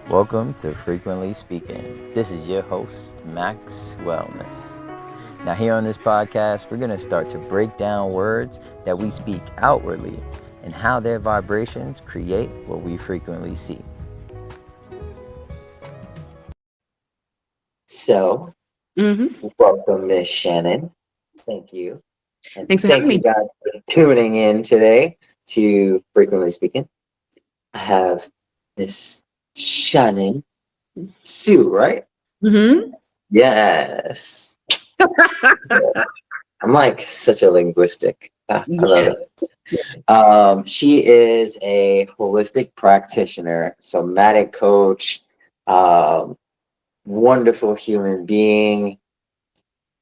Welcome to Frequently Speaking. This is your host, Max Wellness. Now, here on this podcast, we're going to start to break down words that we speak outwardly and how their vibrations create what we frequently see. So, welcome, Miss Shannon. Thank you. And Thanks for having me. Thank you guys for tuning in today to Frequently Speaking. I have Miss Shannon Sue, right? Mm-hmm. Yes. I'm like such a linguistic. I love it. She is a holistic practitioner, somatic coach, wonderful human being,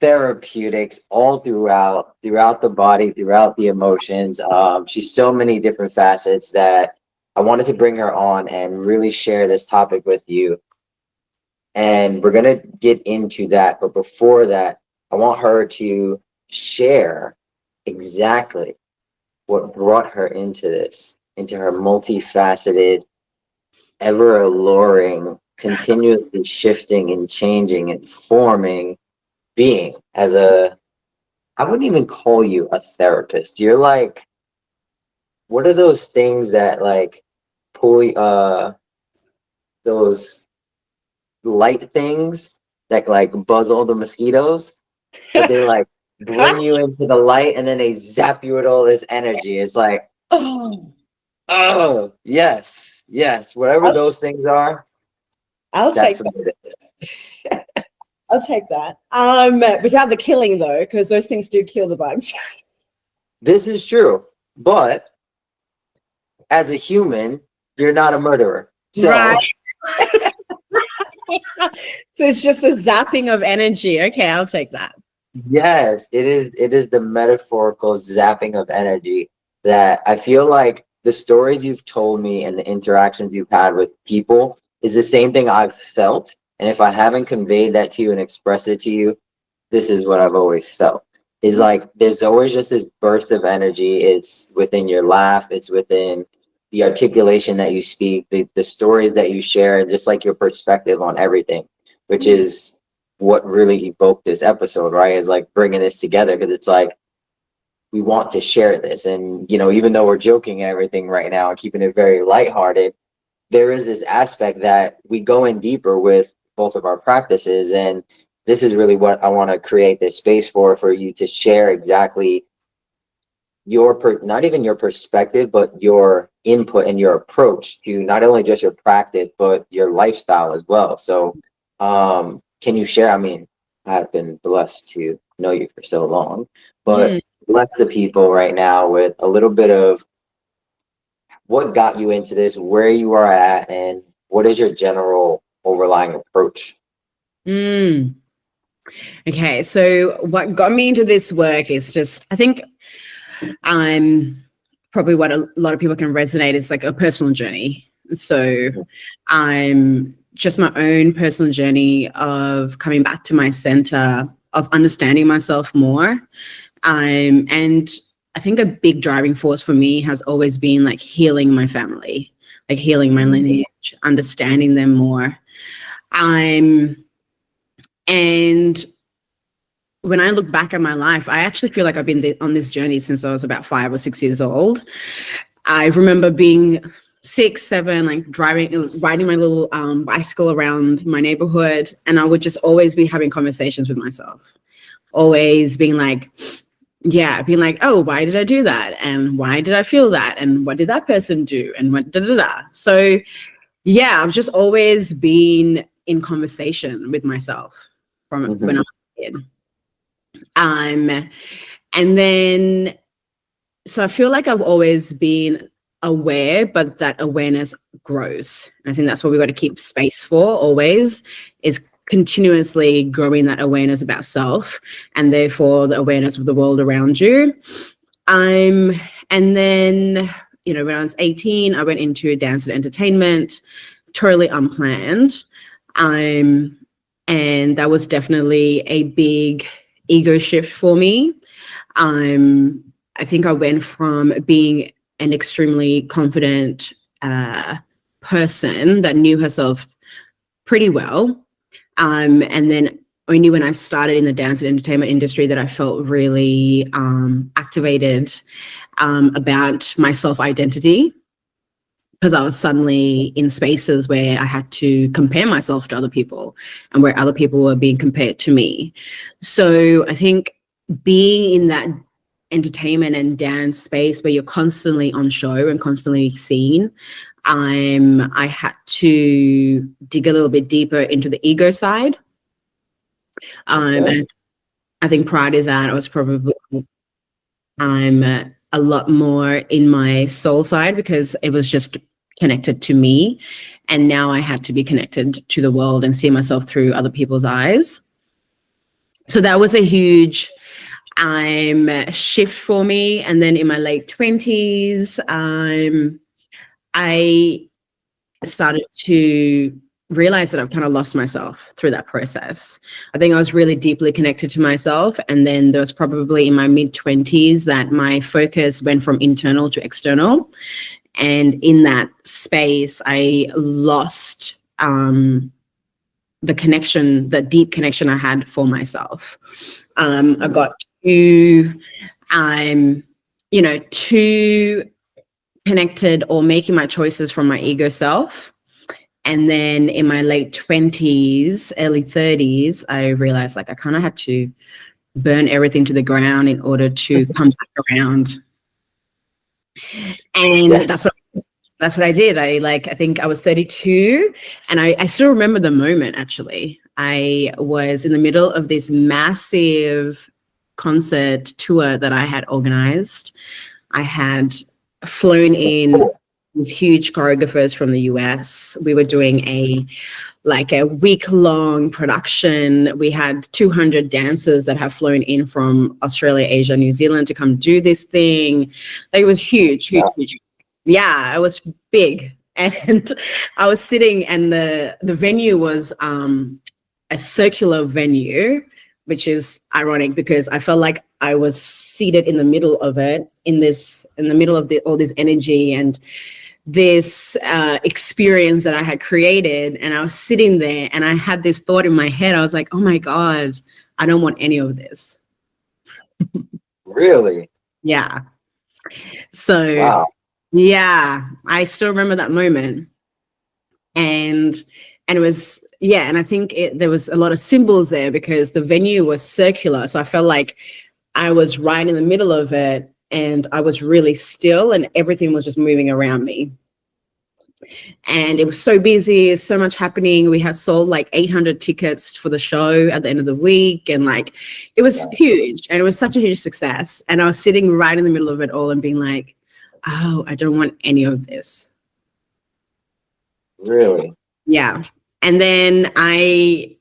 therapeutics all throughout the body, throughout the emotions. She's so many different facets that I wanted to bring her on and really share this topic with you. And we're going to get into that. But before that, I want her to share exactly what brought her into this, into her multifaceted, ever alluring, continuously shifting and changing and forming being as I wouldn't even call you a therapist. You're like, what are those things that like pull those light things that like buzz all the mosquitoes, but they like bring you into the light and then they zap you with all this energy. It's like, oh, yes, whatever those things are. I'll That's take what that. it is. I'll take that. Without the killing though, because those things do kill the bugs. This is true, but as a human, you're not a murderer. So, right. So it's just the zapping of energy. Okay, I'll take that. yes, it is. It is the metaphorical zapping of energy that I feel like the stories you've told me and the interactions you've had with people is the same thing I've felt. And if I haven't conveyed that to you and expressed it to you, this is what I've always felt. Is like there's always just this burst of energy. It's within your laugh, it's within the articulation that you speak, the stories that you share, and just like your perspective on everything, which is what really evoked this episode, right? Is like bringing this together because it's like we want to share this. And, you know, even though we're joking and everything right now and keeping it very lighthearted, there is this aspect that we go in deeper with both of our practices. And this is really what I want to create this space for you to share exactly your not even your perspective, but your input and your approach to not only just your practice, but your lifestyle as well. So can you share? I mean, I've been blessed to know you for so long, but bless the people right now with a little bit of what got you into this, where you are at, and what is your general overlying approach? Okay, so what got me into this work is just, I think I'm probably what a lot of people can resonate is like a personal journey. So I'm just my own personal journey of coming back to my center, of understanding myself more. And I think a big driving force for me has always been like healing my family, like healing my lineage, understanding them more. And when I look back at my life, I actually feel like I've been on this journey since I was about 5 or 6 years old. I remember being 6, 7, like riding my little bicycle around my neighborhood, and I would just always be having conversations with myself, always being like, oh, why did I do that? And why did I feel that? And what did that person do? And what da-da-da. So yeah, I've just always been in conversation with myself from when I was a kid. And then, so I feel like I've always been aware, but that awareness grows. And I think that's what we've got to keep space for always, is continuously growing that awareness about self and therefore the awareness of the world around you. And then, you know, when I was 18, I went into dance and entertainment, totally unplanned. And that was definitely a big ego shift for me. I think I went from being an extremely confident person that knew herself pretty well. And then only when I started in the dance and entertainment industry that I felt really activated about my self-identity, because I was suddenly in spaces where I had to compare myself to other people and where other people were being compared to me. So I think being in that entertainment and dance space where you're constantly on show and constantly seen, I had to dig a little bit deeper into the ego side. And I think prior to that, I was probably a lot more in my soul side because it was just connected to me. And now I had to be connected to the world and see myself through other people's eyes. So that was a huge shift for me. And then in my late 20s, I started to realize that I've kind of lost myself through that process. I think I was really deeply connected to myself. And then there was probably in my mid-20s that my focus went from internal to external. And in that space, I lost the connection, the deep connection I had for myself. I got too connected or making my choices from my ego self. And then in my late 20s, early 30s, I realized like I kind of had to burn everything to the ground in order to come back around. And yes. That's what I did. I think I was 32 and I still remember the moment actually. I was in the middle of this massive concert tour that I had organized. I had flown in these huge choreographers from the US. We were doing a week-long production. We had 200 dancers that have flown in from Australia, Asia, New Zealand to come do this thing. It was huge. Yeah, it was big. And I was sitting and the venue was a circular venue, which is ironic because I felt like I was seated in the middle of it, in the middle of all this energy and this experience that I had created. And I was sitting there and I had this thought in my head. I was like, oh my God, I don't want any of this. Really? Yeah. So, wow. Yeah, I still remember that moment. And it was, yeah, and I think there was a lot of symbols there because the venue was circular. So I felt like I was right in the middle of it and I was really still and everything was just moving around me. And it was so busy, so much happening. We had sold like 800 tickets for the show at the end of the week. And like, it was huge and it was such a huge success. And I was sitting right in the middle of it all and being like, oh, I don't want any of this. Really? Yeah. And then I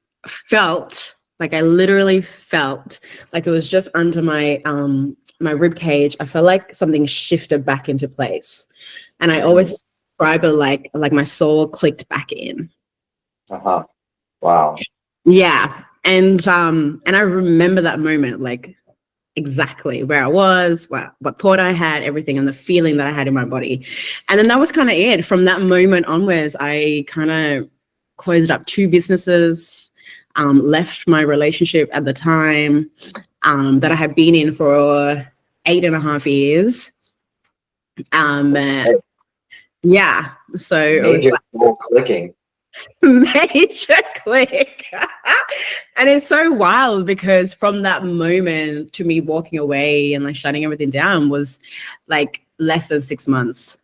literally felt like it was just under my my rib cage. I felt like something shifted back into place. And I always describe it like my soul clicked back in. Uh-huh. Wow. Yeah. And I remember that moment, like exactly where I was, what thought I had, everything, and the feeling that I had in my body. And then that was kind of it. From that moment onwards, I kind of closed up 2 businesses, left my relationship at the time that I had been in for 8.5 years. Yeah, so it was like, clicking. Major click. And it's so wild because from that moment to me walking away and like shutting everything down was like less than 6 months.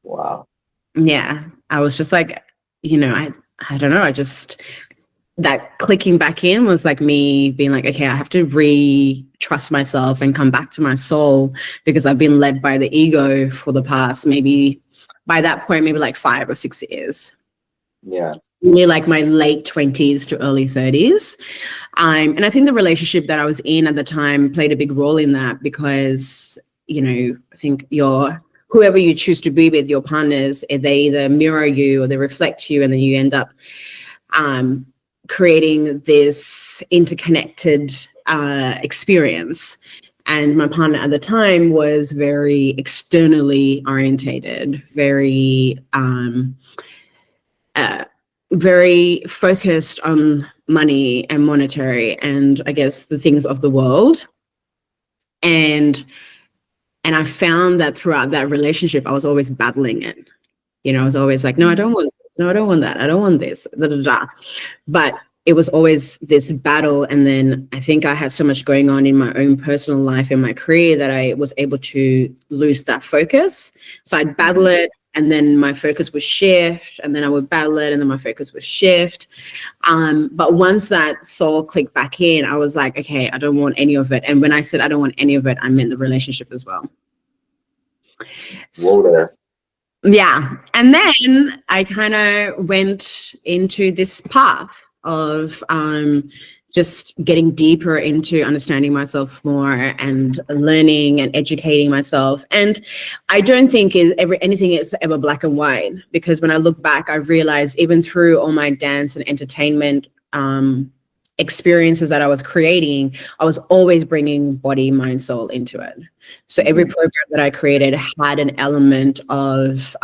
Wow. Yeah, I was just like, I don't know, that clicking back in was like me being like, okay, I have to trust myself and come back to my soul because I've been led by the ego for the past maybe like 5 or 6 years. Yeah. Really like my late 20s to early 30s. And I think the relationship that I was in at the time played a big role in that because, I think whoever you choose to be with, your partners, they either mirror you or they reflect you, and then you end up creating this interconnected experience. And my partner at the time was very externally orientated, very focused on money and monetary and I guess the things of the world. And I found that throughout that relationship, I was always battling it. You know, I was always like, no, I don't want this. No, I don't want that. I don't want this. Da, da, da. But it was always this battle. And then I think I had so much going on in my own personal life and my career that I was able to lose that focus. So I'd battle it, and then my focus would shift, and then I would battle it, and then my focus would shift. But once that soul clicked back in, I was like, okay, I don't want any of it. And when I said I don't want any of it, I meant the relationship as well. Whoa there. Yeah. And then I kind of went into this path of just getting deeper into understanding myself more and learning and educating myself. And I don't think anything is ever black and white, because when I look back, I've realized even through all my dance and entertainment experiences that I was creating, I was always bringing body, mind, soul into it. So every program that I created had an element of,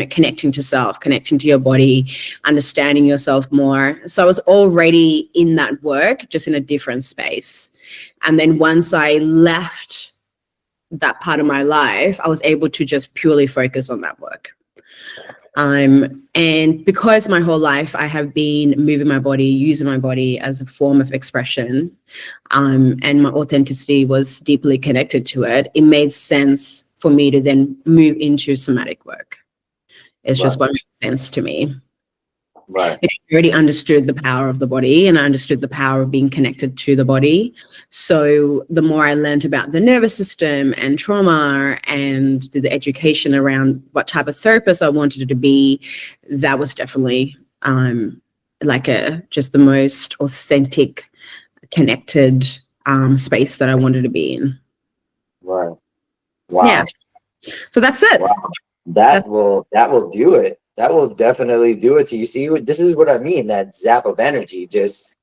connecting to self, connecting to your body, understanding yourself more. So I was already in that work, just in a different space. And then once I left that part of my life, I was able to just purely focus on that work. And because my whole life I have been moving my body, using my body as a form of expression, and my authenticity was deeply connected to it, it made sense for me to then move into somatic work. It's just what makes sense to me. Right. I already understood the power of the body, and I understood the power of being connected to the body. So the more I learned about the nervous system and trauma and did the education around what type of therapist I wanted to be, that was definitely just the most authentic, connected space that I wanted to be in. Right. Wow. Yeah. So that's it. Wow. That will do it. That will definitely do it to you. See, this is what I mean, that zap of energy, just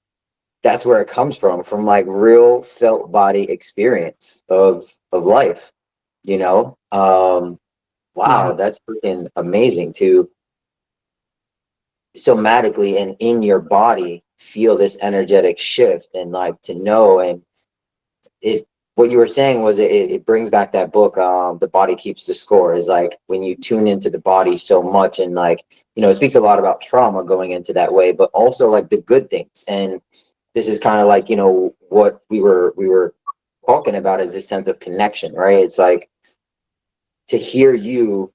that's where it comes from like real felt body experience of life, wow, that's freaking amazing to somatically and in your body feel this energetic shift, and like to know. And what you were saying was it brings back that book, The Body Keeps the Score. Is like when you tune into the body so much, and like, it speaks a lot about trauma going into that way, but also like the good things. And this is kind of like, what we were talking about is this sense of connection, right? It's like to hear you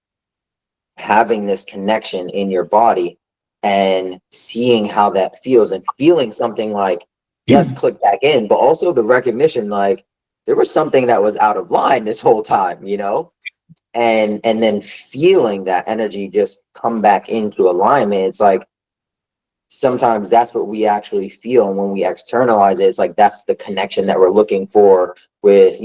having this connection in your body and seeing how that feels, and feeling something like, yes, click back in, but also the recognition, like, there was something that was out of line this whole time, and then feeling that energy just come back into alignment. It's like, sometimes that's what we actually feel. And when we externalize it, it's like, that's the connection that we're looking for with,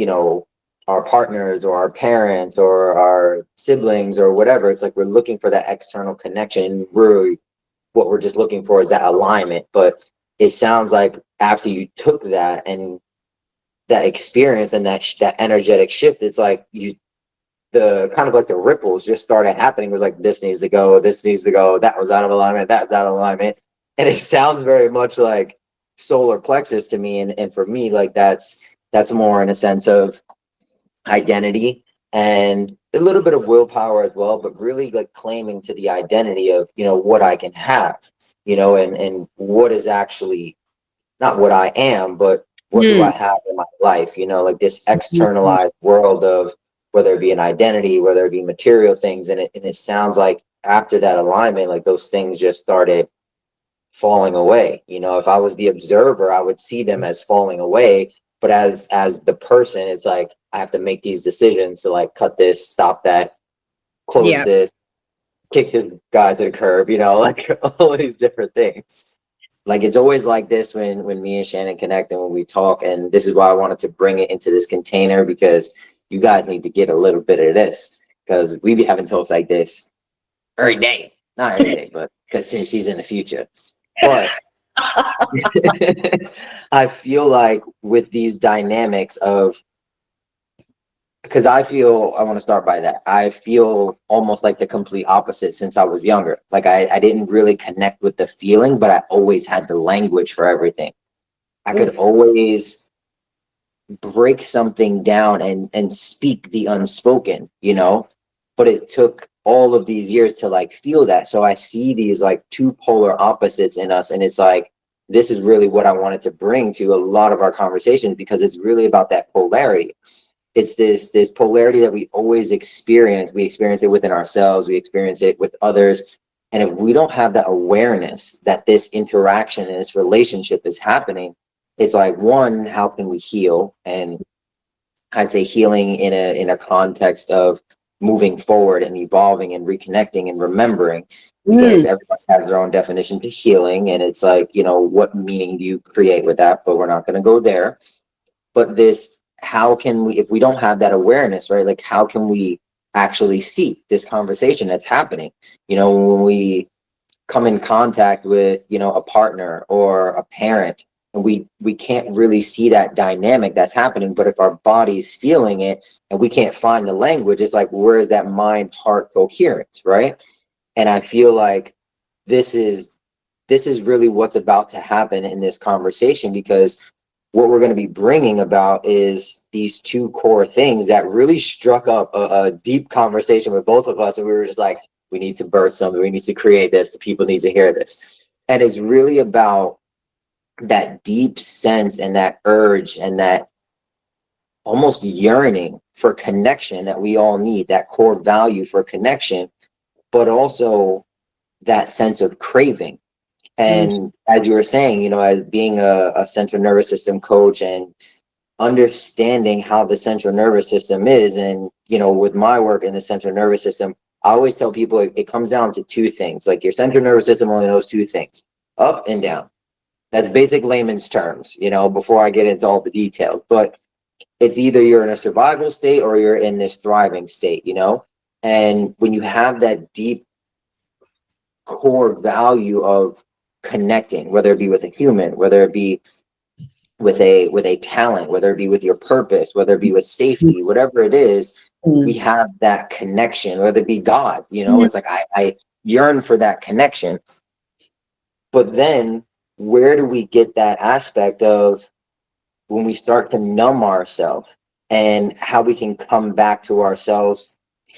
our partners or our parents or our siblings or whatever. It's like, we're looking for that external connection. Really, what we're just looking for is that alignment. But it sounds like after you took that and that experience and that energetic shift, it's like the kind of like the ripples just started happening. It was like, this needs to go, that was out of alignment, that was out of alignment. And it sounds very much like solar plexus to me. And for me, like that's more in a sense of identity and a little bit of willpower as well, but really like claiming to the identity of, what I can have, and what is actually not what I am, but what do I have in my life? Like this externalized world of whether it be an identity, whether it be material things. And it sounds like after that alignment, like those things just started falling away. If I was the observer, I would see them as falling away. But as the person, it's like, I have to make these decisions to like cut this, stop that, close this, kick this guy to the curb, like all of these different things. Like, it's always like this when me and Shannon connect and when we talk. And this is why I wanted to bring it into this container, because you guys need to get a little bit of this, because we be having talks like this every day. Not every day, but because since she's in the future. But I feel like with these dynamics of, because I want to start by that. I feel almost like the complete opposite since I was younger. Like I didn't really connect with the feeling, but I always had the language for everything. I could Oof. always break something down and speak the unspoken, you know? But it took all of these years to like feel that. So I see these like two polar opposites in us, and it's like this is really what I wanted to bring to a lot of our conversations, because it's really about that polarity. It's this polarity that we always experience. We experience it within ourselves, we experience it with others. And if we don't have that awareness that this interaction and this relationship is happening, it's like, one, how can we heal? And I'd say healing in a context of moving forward and evolving and reconnecting and remembering, because Mm. everybody has their own definition to healing, and it's like, you know, what meaning do you create with that? But we're not going to go there. But this, how can we, if we don't have that awareness, right? Like, how can we actually see this conversation that's happening? You know, when we come in contact with, you know, a partner or a parent, and we can't really see that dynamic that's happening, but if our body's feeling it and we can't find the language, it's like, where is that mind heart coherence, right? And I feel like this is really what's about to happen in this conversation, because what we're going to be bringing about is these two core things that really struck up a deep conversation with both of us. And we were just like, we need to birth something. We need to create this. The people need to hear this. And it's really about that deep sense and that urge and that almost yearning for connection that we all need, that core value for connection, but also that sense of craving. Mm. And as you were saying, you know, as being a central nervous system coach and understanding how the central nervous system is, and, you know, with my work in the central nervous system, I always tell people it comes down to two things. Like, your central nervous system only knows two things: up and down. That's basic layman's terms, you know, before I get into all the details. But it's either you're in a survival state or you're in this thriving state, you know? And when you have that deep core value of connecting, whether it be with a human, whether it be with a talent, whether it be with your purpose, whether it be with safety, whatever it is, we Mm. have that connection, whether it be God, you know, Mm. it's like I yearn for that connection. But then where do we get that aspect of when we start to numb ourselves, and how we can come back to ourselves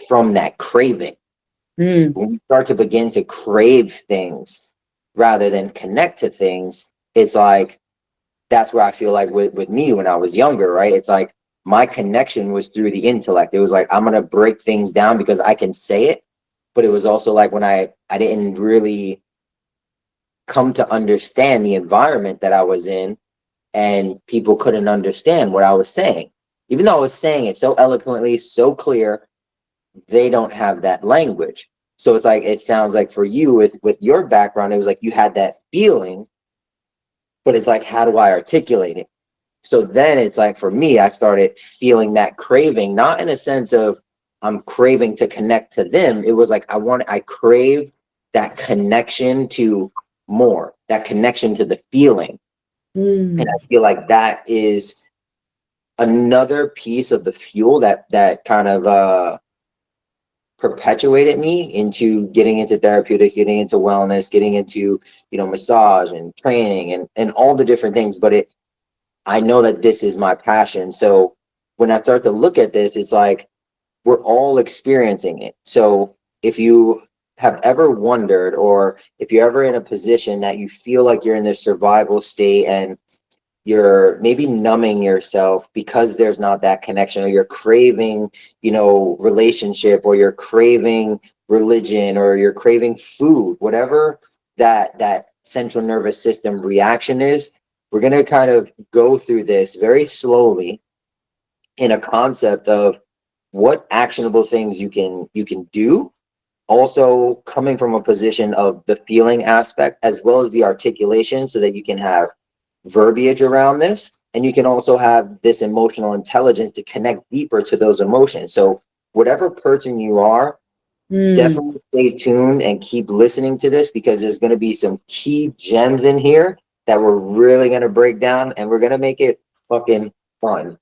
from that craving? Mm. When we start to begin to crave things rather than connect to things, it's like, that's where I feel like with me when I was younger, right? It's like my connection was through the intellect. It was like, I'm going to break things down because I can say it. But it was also like when I didn't really come to understand the environment that I was in, and people couldn't understand what I was saying. Even though I was saying it so eloquently, so clear, they don't have that language. So it's like, it sounds like for you with your background, it was like you had that feeling, but it's like, how do I articulate it? So then it's like, for me, I started feeling that craving, not in a sense of I'm craving to connect to them. It was like, I crave that connection to more, that connection to the feeling. And Mm. I feel like that is another piece of the fuel that kind of perpetuated me into getting into therapeutics, getting into wellness, getting into, you know, massage and training and all the different things. But I know that this is my passion. So when I start to look at this, it's like we're all experiencing it. So if you have ever wondered, or if you're ever in a position that you feel like you're in this survival state and you're maybe numbing yourself because there's not that connection, or you're craving, you know, relationship, or you're craving religion, or you're craving food, whatever that central nervous system reaction is, we're going to kind of go through this very slowly in a concept of what actionable things you can do, also coming from a position of the feeling aspect as well as the articulation, so that you can have verbiage around this, and you can also have this emotional intelligence to connect deeper to those emotions. So whatever person you are, Mm. definitely stay tuned and keep listening to this, because there's going to be some key gems in here that we're really going to break down, and we're going to make it fucking fun.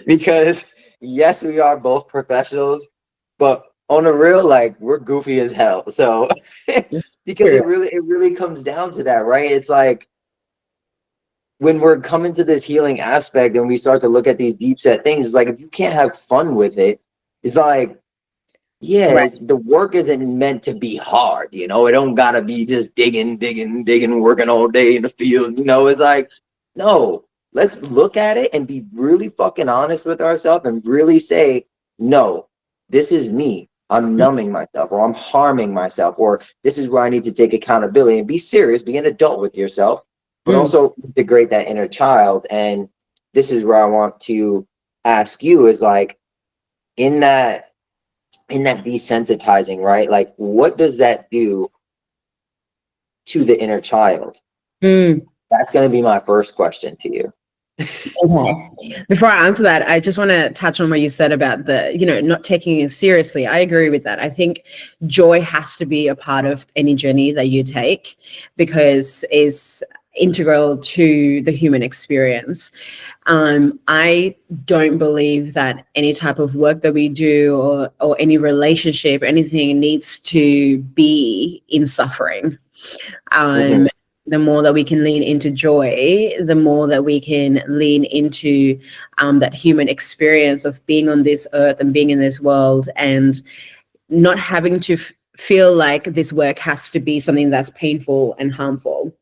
Because yes, we are both professionals, but on a real, like, we're goofy as hell. So because it really comes down to that, right? It's like when we're coming to this healing aspect and we start to look at these deep set things, it's like if you can't have fun with it, it's like, yeah, Right. the work isn't meant to be hard, you know. It don't gotta be just digging, working all day in the field, you know. It's like, no, let's look at it and be really fucking honest with ourselves and really say, no, this is me. I'm numbing myself, or I'm harming myself, or this is where I need to take accountability and be serious, be an adult with yourself, but also integrate that inner child. And this is where I want to ask you is like, in that desensitizing, right? Like, what does that do to the inner child? That's going to be my first question to you. Okay. Before I answer that, I just want to touch on what you said about the, not taking it seriously. I agree with that. I think joy has to be a part of any journey that you take because it's integral to the human experience. I don't believe that any type of work that we do or any relationship, anything needs to be in suffering. The more that we can lean into joy, the more that we can lean into that human experience of being on this earth and being in this world and not having to feel like this work has to be something that's painful and harmful.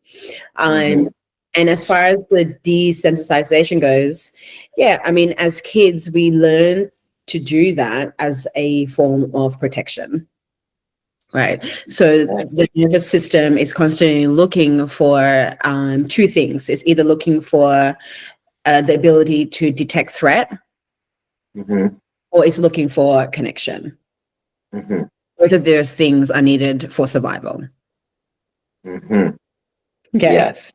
And as far as the desensitization goes, yeah, I mean, as kids, we learn to do that as a form of protection. Right. So the nervous system is constantly looking for two things. It's either looking for the ability to detect threat or it's looking for connection. Both of those things are needed for survival. Okay. Yes.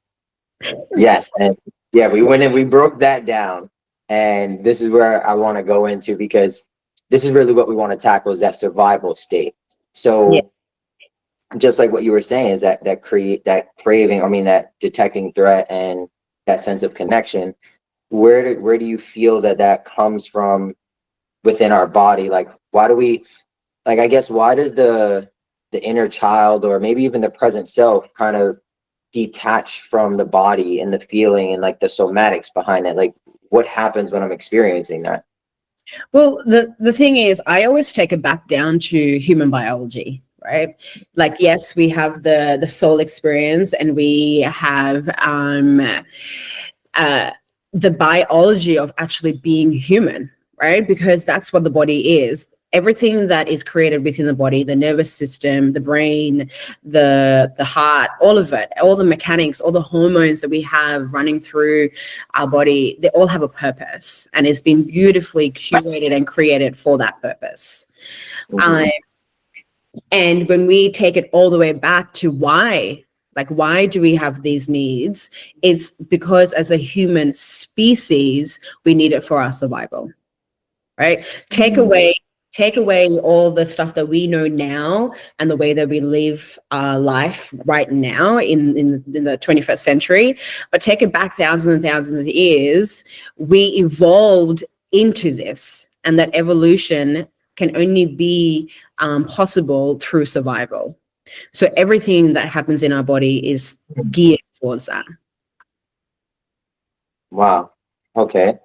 And yeah, we went and we broke that down. And this is where I want to go into, because this is really what we want to tackle, is that survival state. So just like what you were saying, is that craving, I mean, that detecting threat and that sense of connection, where do you feel that comes from within our body? Like, why do we, like, I guess, why does the inner child, or maybe even the present self, kind of detach from the body and the feeling and like the somatics behind it? Like, what happens when I'm experiencing that? Well, the thing is, I always take it back down to human biology, right? Like, yes, we have the soul experience and we have the biology of actually being human, right? Because that's what the body is. Everything that is created within the body, the nervous system, the brain, the heart, all of it, all the mechanics, all the hormones that we have running through our body, they all have a purpose, and it's been beautifully curated and created for that purpose. And when we take it all the way back to why do we have these needs? It's because as a human species, we need it for our survival, right? Take away all the stuff that we know now and the way that we live our life right now in the 21st century, but take it back thousands and thousands of years, we evolved into this, and that evolution can only be possible through survival. So everything that happens in our body is geared towards that. Wow. Okay.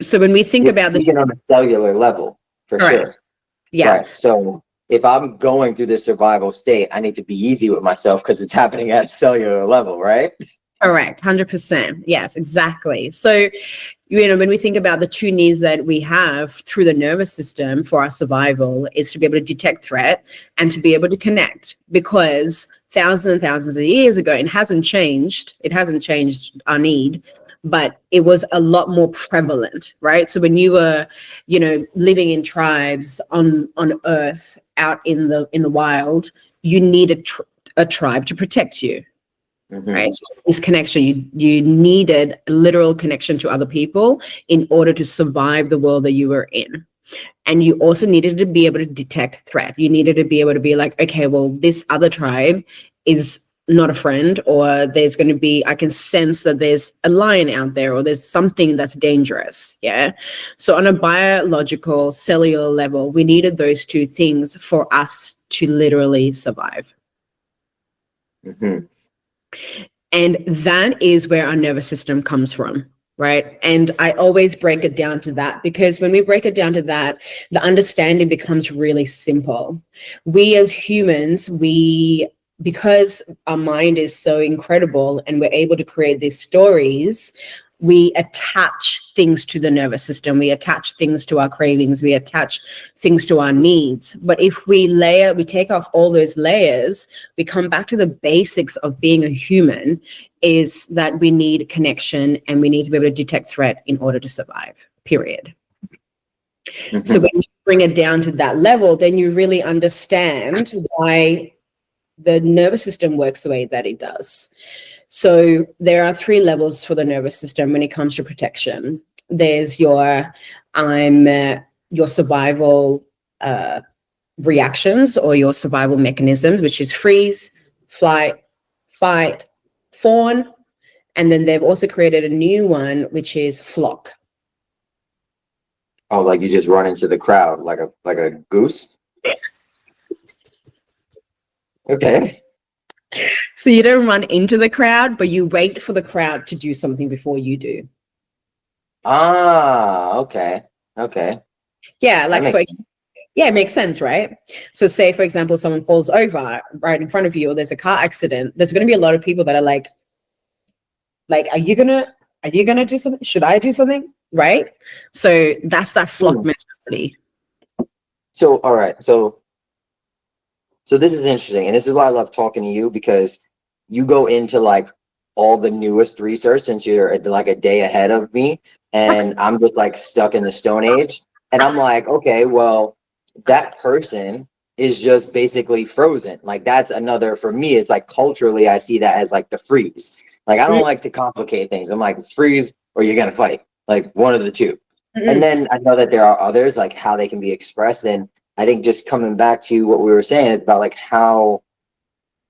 So when we think about the on a cellular level, for sure. Yeah. Right. So if I'm going through this survival state, I need to be easy with myself because it's happening at a cellular level, right? Correct. 100%. Yes, exactly. So, when we think about the two needs that we have through the nervous system for our survival, is to be able to detect threat and to be able to connect, because thousands and thousands of years ago, it hasn't changed our need, but it was a lot more prevalent, right? So when you were, living in tribes on Earth, out in the wild, you needed a tribe to protect you. Right. So this connection, you needed a literal connection to other people in order to survive the world that you were in. And you also needed to be able to detect threat. You needed to be able to be like, okay, well, this other tribe is not a friend, or there's going to be, I can sense that there's a lion out there, or there's something that's dangerous. Yeah. So on a biological cellular level, we needed those two things for us to literally survive. Mm-hmm. And that is where our nervous system comes from. Right. And I always break it down to that, because when we break it down to that, the understanding becomes really simple. We as humans, because our mind is so incredible and we're able to create these stories, we attach things to the nervous system. We attach things to our cravings. We attach things to our needs. But if we take off all those layers, we come back to the basics of being a human, is that we need connection and we need to be able to detect threat in order to survive, period. Mm-hmm. So when you bring it down to that level, then you really understand why the nervous system works the way that it does. So there are 3 levels for the nervous system when it comes to protection. There's your survival reactions, or your survival mechanisms, which is freeze, flight, fight, fawn. And then they've also created a new one, which is flock. Oh, like you just run into the crowd like a goose? Okay. So you don't run into the crowd, but you wait for the crowd to do something before you do. Ah, okay. Okay. Yeah, it makes sense, right? So say, for example, someone falls over right in front of you, or there's a car accident, there's going to be a lot of people that are like, are you gonna do something? Should I do something? Right? So that's that flock mentality. So, all right. So this is interesting. And this is why I love talking to you, because you go into like all the newest research, since you're like a day ahead of me, and I'm just like stuck in the Stone Age. And I'm like, okay, well, that person is just basically frozen. Like that's another, for me, it's like culturally, I see that as like the freeze. Like I don't like to complicate things. I'm like, it's freeze or you're gonna fight. Like one of the two. Mm-hmm. And then I know that there are others, like how they can be expressed. And I think just coming back to what we were saying is about like how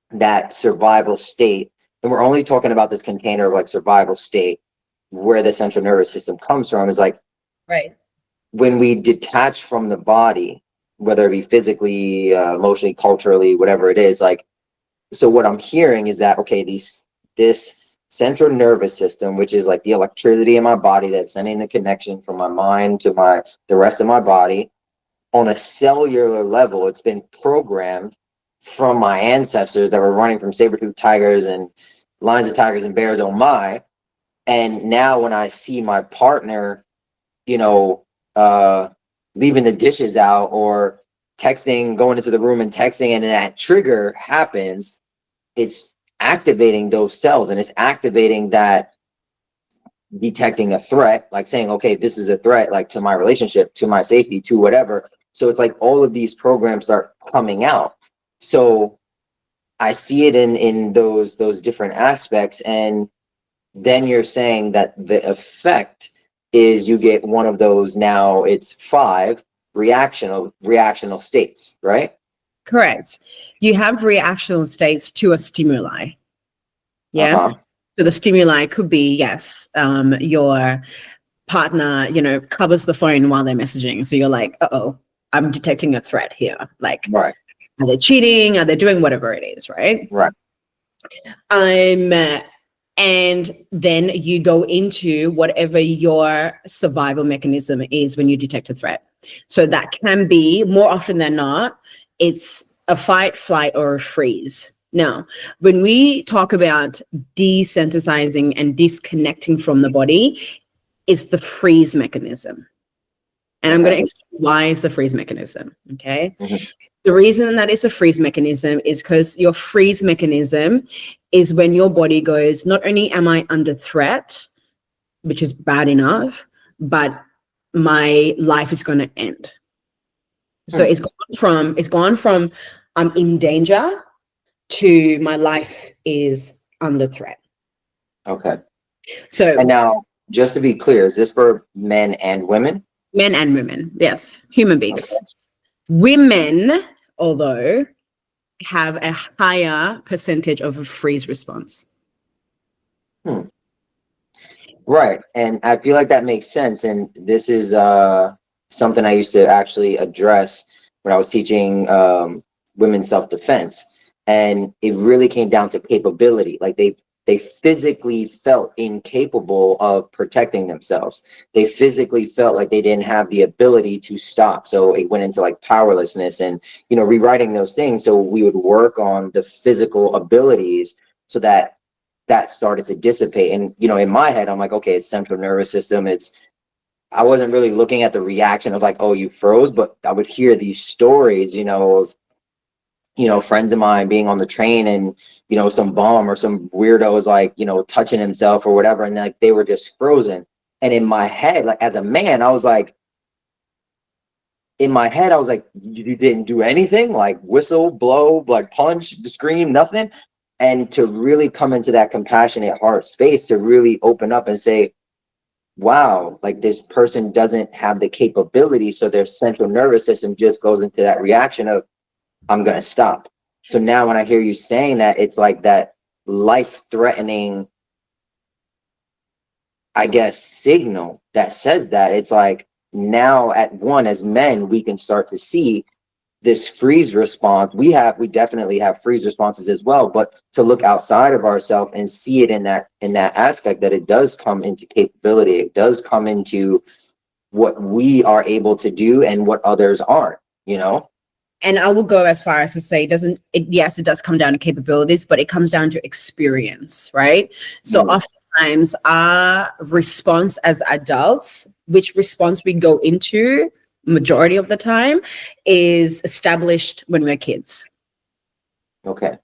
that survival state, and we're only talking about this container of like survival state, where the central nervous system comes from, is like, right, when we detach from the body, whether it be physically, emotionally, culturally, whatever it is, like, so what I'm hearing is that, okay, this central nervous system, which is like the electricity in my body that's sending the connection from my mind to the rest of my body, on a cellular level, it's been programmed from my ancestors that were running from saber-toothed tigers and lions of tigers and bears, oh my. And now when I see my partner, leaving the dishes out, or texting, going into the room and texting, and that trigger happens, it's activating those cells, and it's activating that detecting a threat, like saying, okay, this is a threat, like to my relationship, to my safety, to whatever. So it's like all of these programs start coming out. So I see it in those different aspects. And then you're saying that the effect is you get one of those, now it's 5 reactional states, right? Correct. You have reactional states to a stimuli. Yeah. Uh-huh. So the stimuli could be, yes, your partner, covers the phone while they're messaging. So you're like, uh-oh, I'm detecting a threat here. Like, right. Are they cheating? Are they doing whatever it is, right? Right. And then you go into whatever your survival mechanism is when you detect a threat. So that can be, more often than not, it's a fight, flight, or a freeze. Now, when we talk about desensitizing and disconnecting from the body, it's the freeze mechanism. And I'm going to explain why it's the freeze mechanism, okay? Mm-hmm. The reason that it's a freeze mechanism is because your freeze mechanism is when your body goes, not only am I under threat, which is bad enough, but my life is going to end. So it's gone from I'm in danger to my life is under threat. Okay. So, and now, just to be clear, is this for men and women? Men and women, yes, human beings. Okay. Women, although, have a higher percentage of a freeze response. Hmm. Right. And I feel like that makes sense. And this is something I used to actually address when I was teaching women's self-defense. And it really came down to capability. Like they physically felt incapable of protecting themselves. They physically felt like they didn't have the ability to stop. So it went into like powerlessness and, you know, rewriting those things. So we would work on the physical abilities so that that started to dissipate. And, you know, in my head, I'm like, okay, it's central nervous system. I wasn't really looking at the reaction of like, oh, you froze, but I would hear these stories, you know, of, you know, friends of mine being on the train and, you know, some bum or some weirdo was like, you know, touching himself or whatever. And like, they were just frozen. And in my head, like as a man, I was like, you didn't do anything, like whistle, blow, like punch, scream, nothing. And to really come into that compassionate heart space to really open up and say, wow, like this person doesn't have the capability. So their central nervous system just goes into that reaction of, I'm going to stop. So now when I hear you saying that, it's like that life threatening, I guess, signal that says that. It's like now at one, as men, we can start to see this freeze response. We definitely have freeze responses as well, but to look outside of ourselves and see it in that aspect, that it does come into capability. It does come into what we are able to do and what others aren't, you know? And I will go as far as to say yes, it does come down to capabilities, but it comes down to experience, right? So oftentimes our response as adults, which response we go into majority of the time, is established when we're kids. Okay.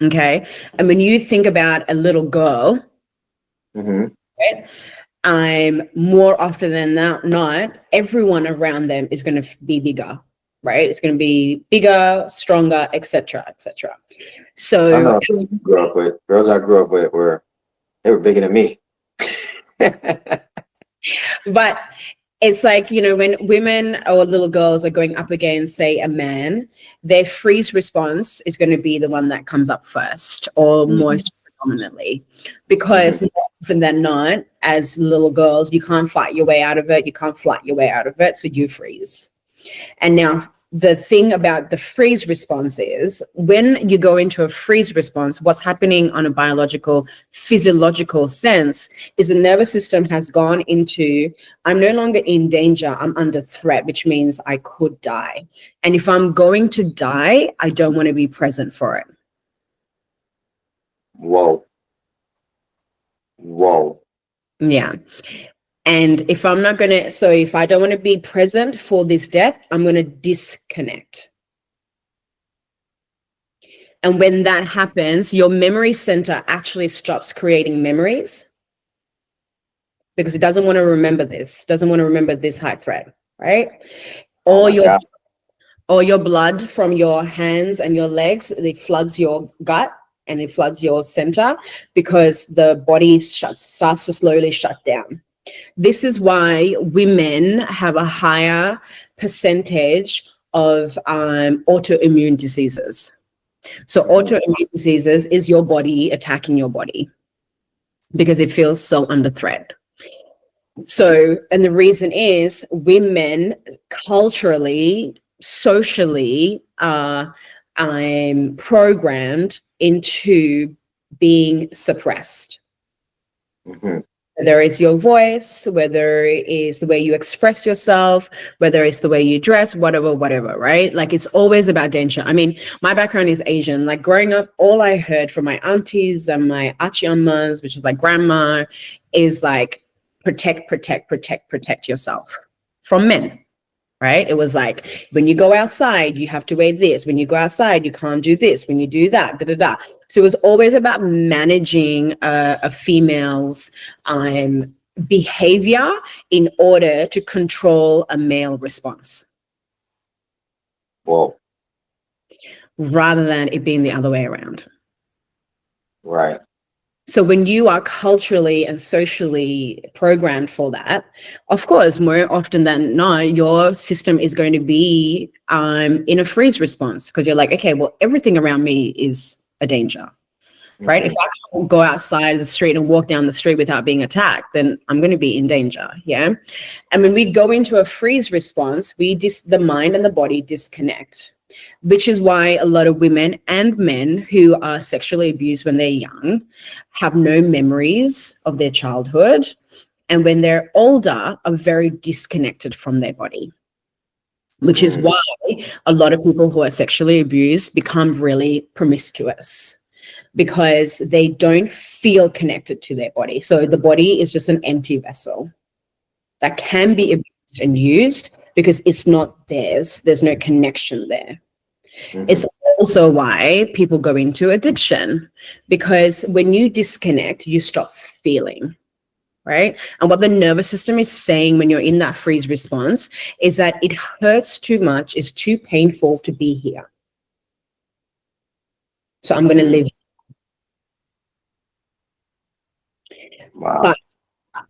And when you think about a little girl, right, I'm more often than not, everyone around them is going to be bigger, right? It's going to be bigger, stronger, etc., etc. So I know girls I grew up with they were bigger than me. but it's like, you know, when women or little girls are going up against, say, a man, their freeze response is going to be the one that comes up first or most predominantly, because more often than not, as little girls, you can't fight your way out of it. You can't fight your way out of it. So you freeze. And now the thing about the freeze response is when you go into a freeze response, what's happening on a biological, physiological sense is the nervous system has gone into, I'm no longer in danger, I'm under threat, which means I could die. And if I'm going to die, I don't want to be present for it. Whoa. Yeah. And if I'm not going to, so if I don't want to be present for this death, I'm going to disconnect. And when that happens, your memory center actually stops creating memories because it doesn't want to remember this, doesn't want to remember this high threat, right? All your blood from your hands and your legs, it floods your gut and it floods your center because the body starts to slowly shut down. This is why women have a higher percentage of autoimmune diseases. So autoimmune diseases is your body attacking your body because it feels so under threat. So, and the reason is women culturally, socially are programmed into being suppressed. Whether it's your voice, whether it is the way you express yourself, whether it's the way you dress, whatever, right? Like it's always about danger. I mean, my background is Asian. Like growing up, all I heard from my aunties and my achiamas, which is like grandma, is like protect yourself from men. Right? It was like, when you go outside, you have to wear this. When you go outside, you can't do this. When you do that, So it was always about managing a female's behavior in order to control a male response. Whoa. Rather than it being the other way around. Right. So when you are culturally and socially programmed for that, of course, more often than not, your system is going to be in a freeze response, because you're like, okay, well, everything around me is a danger, right? If Mhm. I can't go outside the street and walk down the street without being attacked, then I'm going to be in danger. Yeah. And when we go into a freeze response, the mind and the body disconnect, which is why a lot of women and men who are sexually abused when they're young have no memories of their childhood. And when they're older, are very disconnected from their body, which is Mm. why a lot of people who are sexually abused become really promiscuous, because they don't feel connected to their body. So the body is just an empty vessel that can be abused and used because it's not theirs. There's no connection there. It's Mhm. also why people go into addiction, because when you disconnect, you stop feeling, right? And what the nervous system is saying when you're in that freeze response is that it hurts too much, it's too painful to be here. So I'm going to Mm. live. Wow. But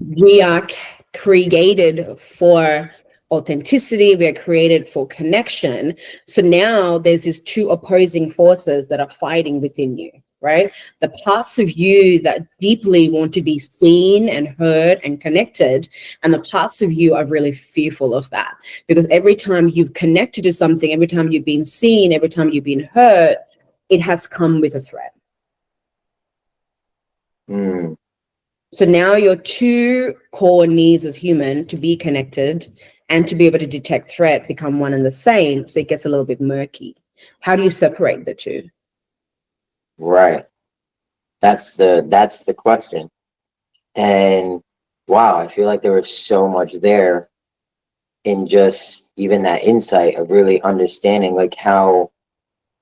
we are created for authenticity, we are created for connection. So now there's these two opposing forces that are fighting within you, right? The parts of you that deeply want to be seen and heard and connected, and the parts of you are really fearful of that, because every time you've connected to something, every time you've been seen, every time you've been heard, it has come with a threat. Mm. So now your two core needs as human, to be connected and to be able to detect threat, become one and the same. So it gets a little bit murky. How do you separate the two? Right. That's the question. And wow, I feel like there was so much there in just even that insight of really understanding like how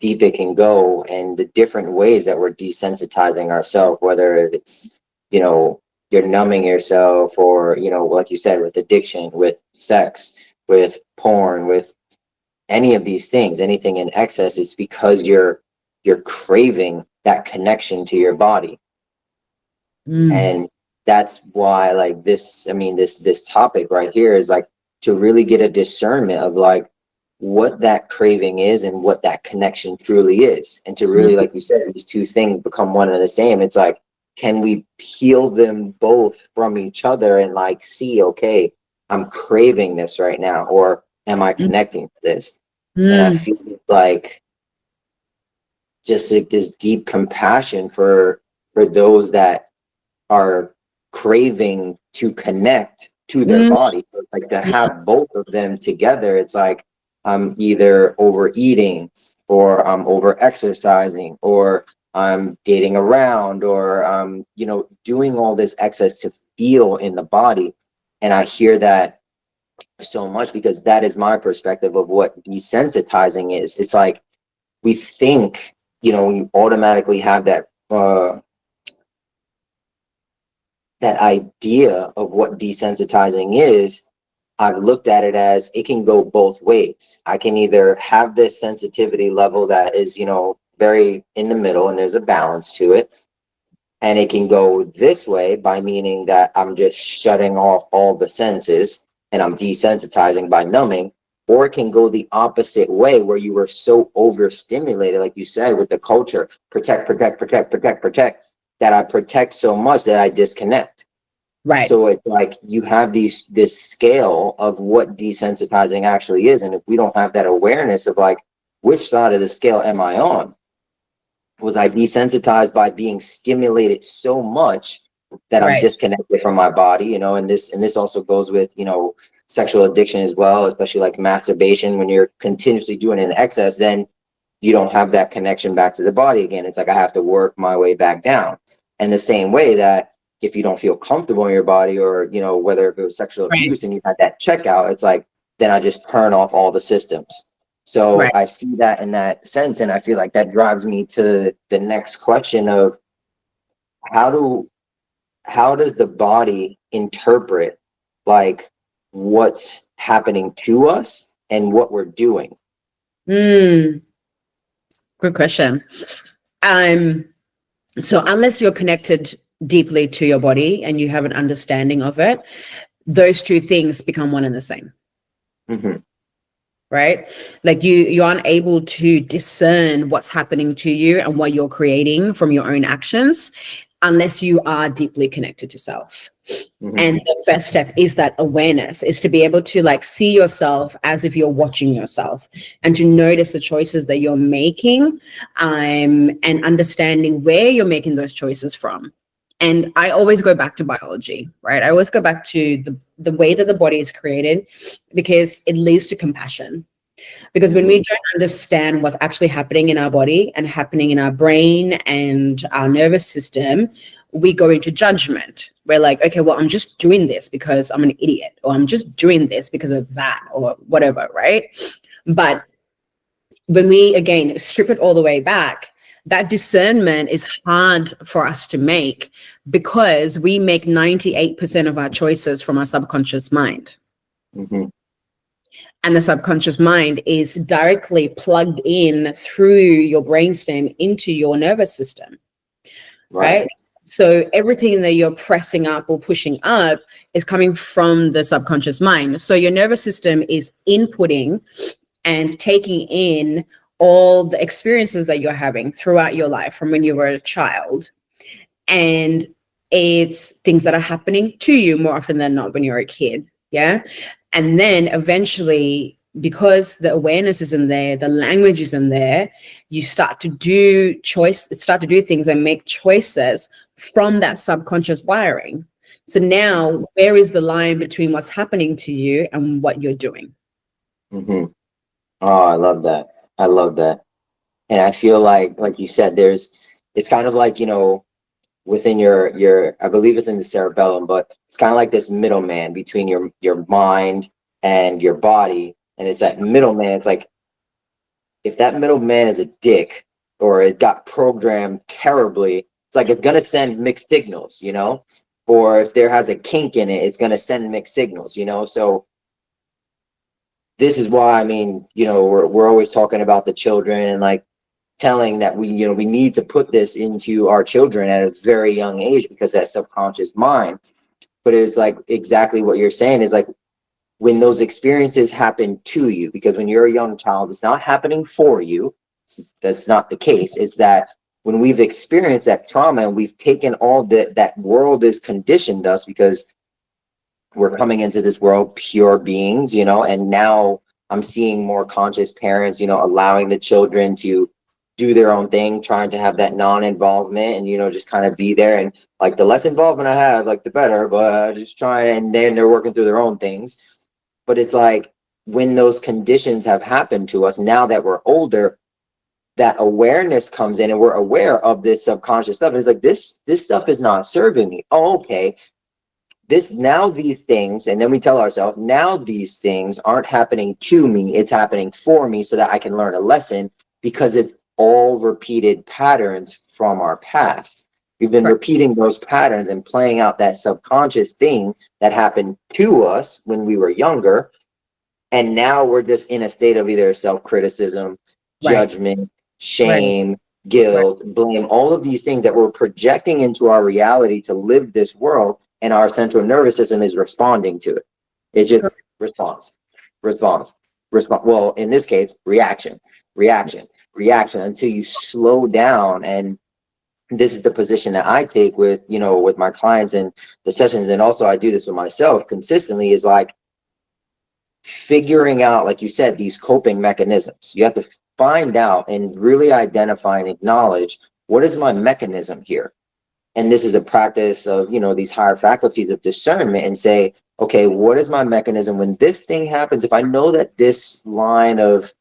deep it can go and the different ways that we're desensitizing ourselves, whether it's, you know, you're numbing yourself or, you know, like you said, with addiction, with sex, with porn, with any of these things, anything in excess, it's because you're craving that connection to your body. Mm. And that's why like this, I mean, this topic right here is like to really get a discernment of like what that craving is and what that connection truly is, and to really, like you said, these two things become one and the same. It's like, can we peel them both from each other and like see, okay, I'm craving this right now, or am I connecting to this? And I Mm. feel like just like this deep compassion for those that are craving to connect to their Mm. body. So it's like to have both of them together, it's like I'm either overeating or I'm over exercising or I'm dating around or you know, doing all this excess to feel in the body. And I hear that so much because that is my perspective of what desensitizing is. It's like we think, you know, you automatically have that idea of what desensitizing is. I've looked at it as it can go both ways. I can either have this sensitivity level that is, you know, very in the middle and there's a balance to it. And it can go this way by meaning that I'm just shutting off all the senses and I'm desensitizing by numbing. Or it can go the opposite way where you were so overstimulated, like you said, with the culture, protect, protect, protect, protect, protect, that I protect so much that I disconnect. Right. So it's like you have this scale of what desensitizing actually is. And if we don't have that awareness of like, which side of the scale am I on? Was I desensitized by being stimulated so much that I'm Right. disconnected from my body, you know? And this also goes with, you know, sexual addiction as well, especially like masturbation. When you're continuously doing it in excess, then you don't have that connection back to the body again. It's like I have to work my way back down. And the same way that if you don't feel comfortable in your body, or, you know, whether it was sexual Right. abuse and you had that checkout, it's like, then I just turn off all the systems. So Right. I see that in that sense. And I feel like that drives me to the next question of how do how does the body interpret like what's happening to us and what we're doing? Mm. Good question. Um, So unless you're connected deeply to your body and you have an understanding of it, those two things become one and the same. Mm-hmm. Right? Like you aren't able to discern what's happening to you and what you're creating from your own actions unless you are deeply connected to self. Mm-hmm. And the first step is that awareness, is to be able to like see yourself as if you're watching yourself and to notice the choices that you're making, and understanding where you're making those choices from. And I always go back to biology, right? I always go back to the way that the body is created, because it leads to compassion. Because when we don't understand what's actually happening in our body and happening in our brain and our nervous system, we go into judgment. We're like, okay, well, I'm just doing this because I'm an idiot, or I'm just doing this because of that, or whatever, right? But when we, again, strip it all the way back, that discernment is hard for us to make because we make 98% of our choices from our subconscious mind. Mm-hmm. And the subconscious mind is directly plugged in through your brainstem into your nervous system, right? So everything that you're pressing up or pushing up is coming from the subconscious mind. So your nervous system is inputting and taking in all the experiences that you're having throughout your life from when you were a child. And it's things that are happening to you more often than not when you're a kid. Yeah. And then eventually, because the awareness is in there, the language is in there, you start to do things and make choices from that subconscious wiring. So now, where is the line between what's happening to you and what you're doing? Mm-hmm. Oh, I love that. I love that. And I feel like you said, it's kind of like, within your, I believe it's in the cerebellum, but it's kind of like this middleman between your mind and your body. And it's that middleman. It's like, if that middleman is a dick or it got programmed terribly, it's like, it's going to send mixed signals, or if there has a kink in it, it's going to send mixed signals, so this is why, we're always talking about the children and like telling that we need to put this into our children at a very young age, because that subconscious mind. But it's like exactly what you're saying is like, when those experiences happen to you, because when you're a young child, it's not happening for you. That's not the case. It's that when we've experienced that trauma and we've taken all that world has conditioned us, because we're coming into this world pure beings, and now I'm seeing more conscious parents, allowing the children to do their own thing, trying to have that non-involvement and, just kind of be there. And like, the less involvement I have, like the better, but just trying, and then they're working through their own things. But it's like, when those conditions have happened to us, now that we're older, that awareness comes in and we're aware of this subconscious stuff. And it's like, this stuff is not serving me. Oh, okay. These things, and then we tell ourselves, now these things aren't happening to me, it's happening for me so that I can learn a lesson, because it's all repeated patterns from our past. We've been repeating those patterns and playing out that subconscious thing that happened to us when we were younger. And now we're just in a state of either self-criticism, judgment, shame, guilt, blame, all of these things that we're projecting into our reality to live this world. And our central nervous system is responding to it. It just responds. Well, in this case, reaction, until you slow down. And this is the position that I take with, with my clients and the sessions. And also I do this with myself consistently, is like figuring out, like you said, these coping mechanisms. You have to find out and really identify and acknowledge, what is my mechanism here? And this is a practice of, these higher faculties of discernment, and say, okay, what is my mechanism when this thing happens? If I know that this line of,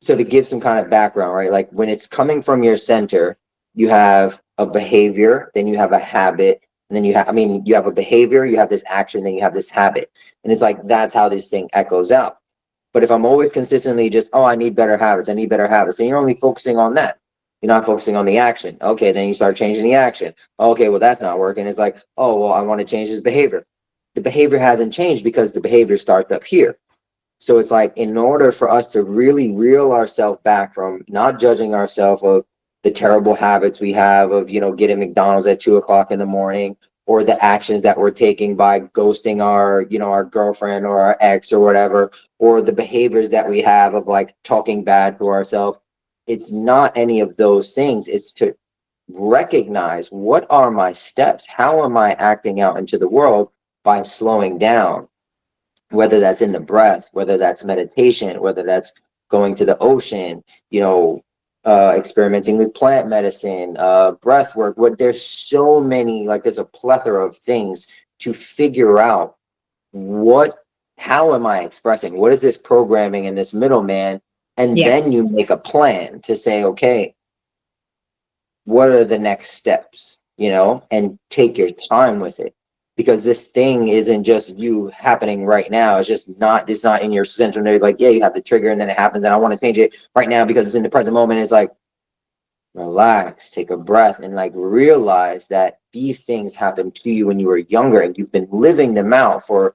so to give some kind of background, right? Like, when it's coming from your center, you have a behavior, then you have a habit, and then you have a behavior, you have this action, then you have this habit. And it's like, that's how this thing echoes out. But if I'm always consistently just, I need better habits, then you're only focusing on that. You're not focusing on the action. Okay, then you start changing the action. Okay, well, that's not working. It's like, oh, well, I want to change this behavior. The behavior hasn't changed because the behavior starts up here. So it's like, in order for us to really reel ourselves back from not judging ourselves of the terrible habits we have of, you know, getting McDonald's at 2 o'clock in the morning, or the actions that we're taking by ghosting our, you know, our girlfriend or our ex or whatever, or the behaviors that we have of like talking bad to ourselves. It's not any of those things. It's to recognize, what are my steps? How am I acting out into the world by slowing down? Whether that's in the breath, whether that's meditation, whether that's going to the ocean, you know, experimenting with plant medicine, breath work. What There's so many, like there's a plethora of things to figure out how am I expressing? What is this programming in this middleman? And Yeah. then you make a plan to say, okay, what are the next steps, you know, and take your time with it, because this thing isn't just you happening right now. It's not in your central nerve. Like, yeah, you have the trigger and then it happens and I want to change it right now because it's in the present moment. It's like, relax, take a breath, and like realize that these things happened to you when you were younger and you've been living them out for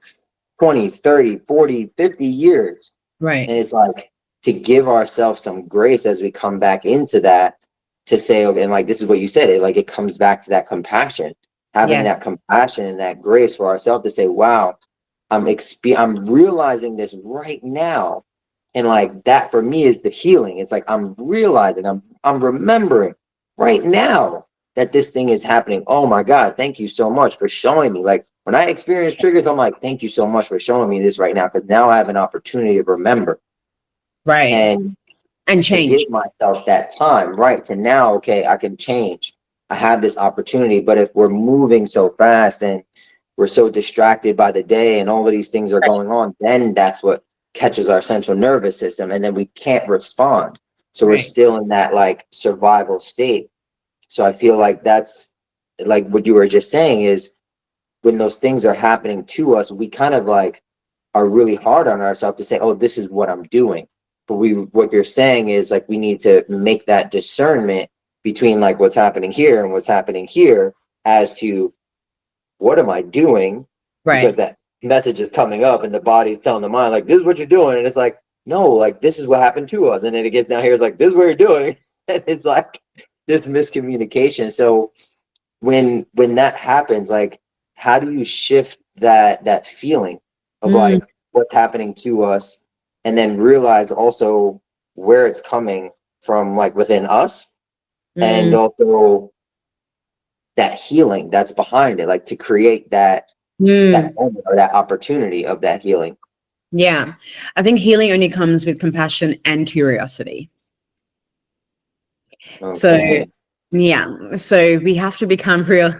20, 30, 40, 50 years. Right. And it's like, to give ourselves some grace as we come back into that, to say, okay, and like this is what you said, it comes back to that compassion, having that compassion and that grace for ourselves to say, wow, I'm realizing this right now. And like that for me is the healing. It's like I'm realizing, I'm remembering right now that this thing is happening. Oh my God, thank you so much for showing me. Like when I experience triggers, I'm like, thank you so much for showing me this right now, because now I have an opportunity to remember. Right. And To change. give myself that time, right, to now, okay, I can change. I have this opportunity. But if we're moving so fast and we're so distracted by the day and all of these things are going on, then that's what catches our central nervous system, and then we can't respond. So we're still in that like survival state. So I feel like that's like what you were just saying, is when those things are happening to us, we kind of like are really hard on ourselves to say, oh, this is what I'm doing. But what you're saying is like, we need to make that discernment between like what's happening here and what's happening here, as to what am I doing? Because that message is coming up and the body's telling the mind, like, this is what you're doing. And it's like, no, like, this is what happened to us. And then it gets down here, it's like, this is what you're doing. And it's like this miscommunication. So when that happens, like, how do you shift that feeling of like what's happening to us, and then realize also where it's coming from, like within us, and also that healing that's behind it, like to create that moment or that opportunity of that healing. Yeah. I think healing only comes with compassion and curiosity. Okay. So, yeah. So we have to become real.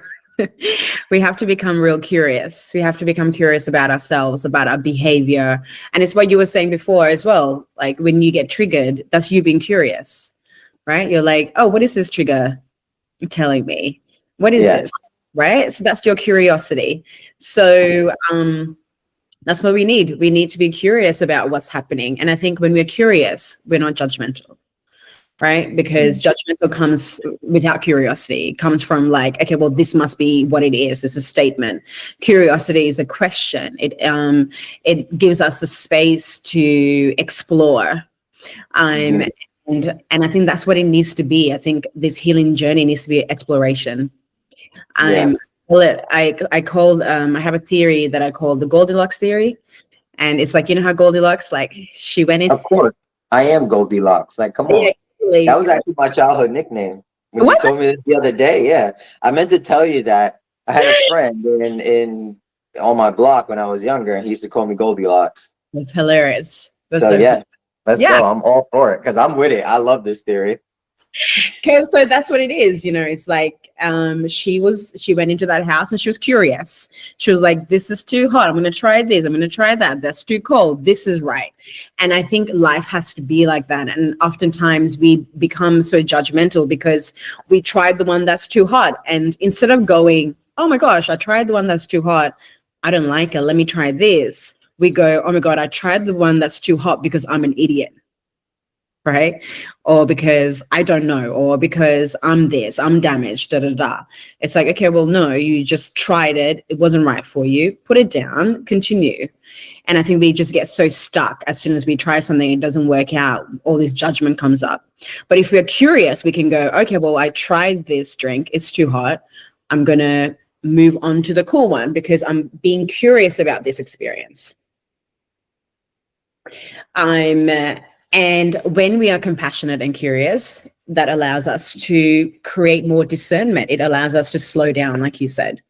We have to become real curious. We have to become curious about ourselves, about our behavior. And it's what you were saying before as well. Like when you get triggered, that's you being curious, right? You're like, oh, what is this trigger telling me? What is this? Right? So that's your curiosity. So that's what we need. We need to be curious about what's happening. And I think when we're curious, we're not judgmental. Right? Because judgmental comes without curiosity. It comes from like, okay, well, this must be what it is. It's a statement. Curiosity is a question. It gives us the space to explore. And I think that's what it needs to be. I think this healing journey needs to be exploration. I have a theory that I call the Goldilocks theory. And it's like, you know how Goldilocks, like she went in. Of course. I am Goldilocks. Like, come on. That was actually my childhood nickname. When you told me this the other day, yeah. I meant to tell you that I had a friend in on my block when I was younger, and he used to call me Goldilocks. That's hilarious. That's so yes, let's go. I'm all for it because I'm with it. I love this theory. Okay, so that's what it is. You know, it's like she went into that house and she was curious. She was like, this is too hot. I'm going to try this. I'm going to try that. That's too cold. This is right. And I think life has to be like that. And oftentimes we become so judgmental because we tried the one that's too hot. And instead of going, oh my gosh, I tried the one that's too hot. I don't like it. Let me try this. We go, oh my God, I tried the one that's too hot because I'm an idiot. right? Or because I don't know, or because I'm this, I'm damaged, da da da. It's like, okay, well, no, you just tried it. It wasn't right for you. Put it down, continue. And I think we just get so stuck as soon as we try something, it doesn't work out, all this judgment comes up. But if we're curious, we can go, okay, well, I tried this drink. It's too hot. I'm going to move on to the cool one because I'm being curious about this experience. And when we are compassionate and curious, that allows us to create more discernment. It allows us to slow down, like you said.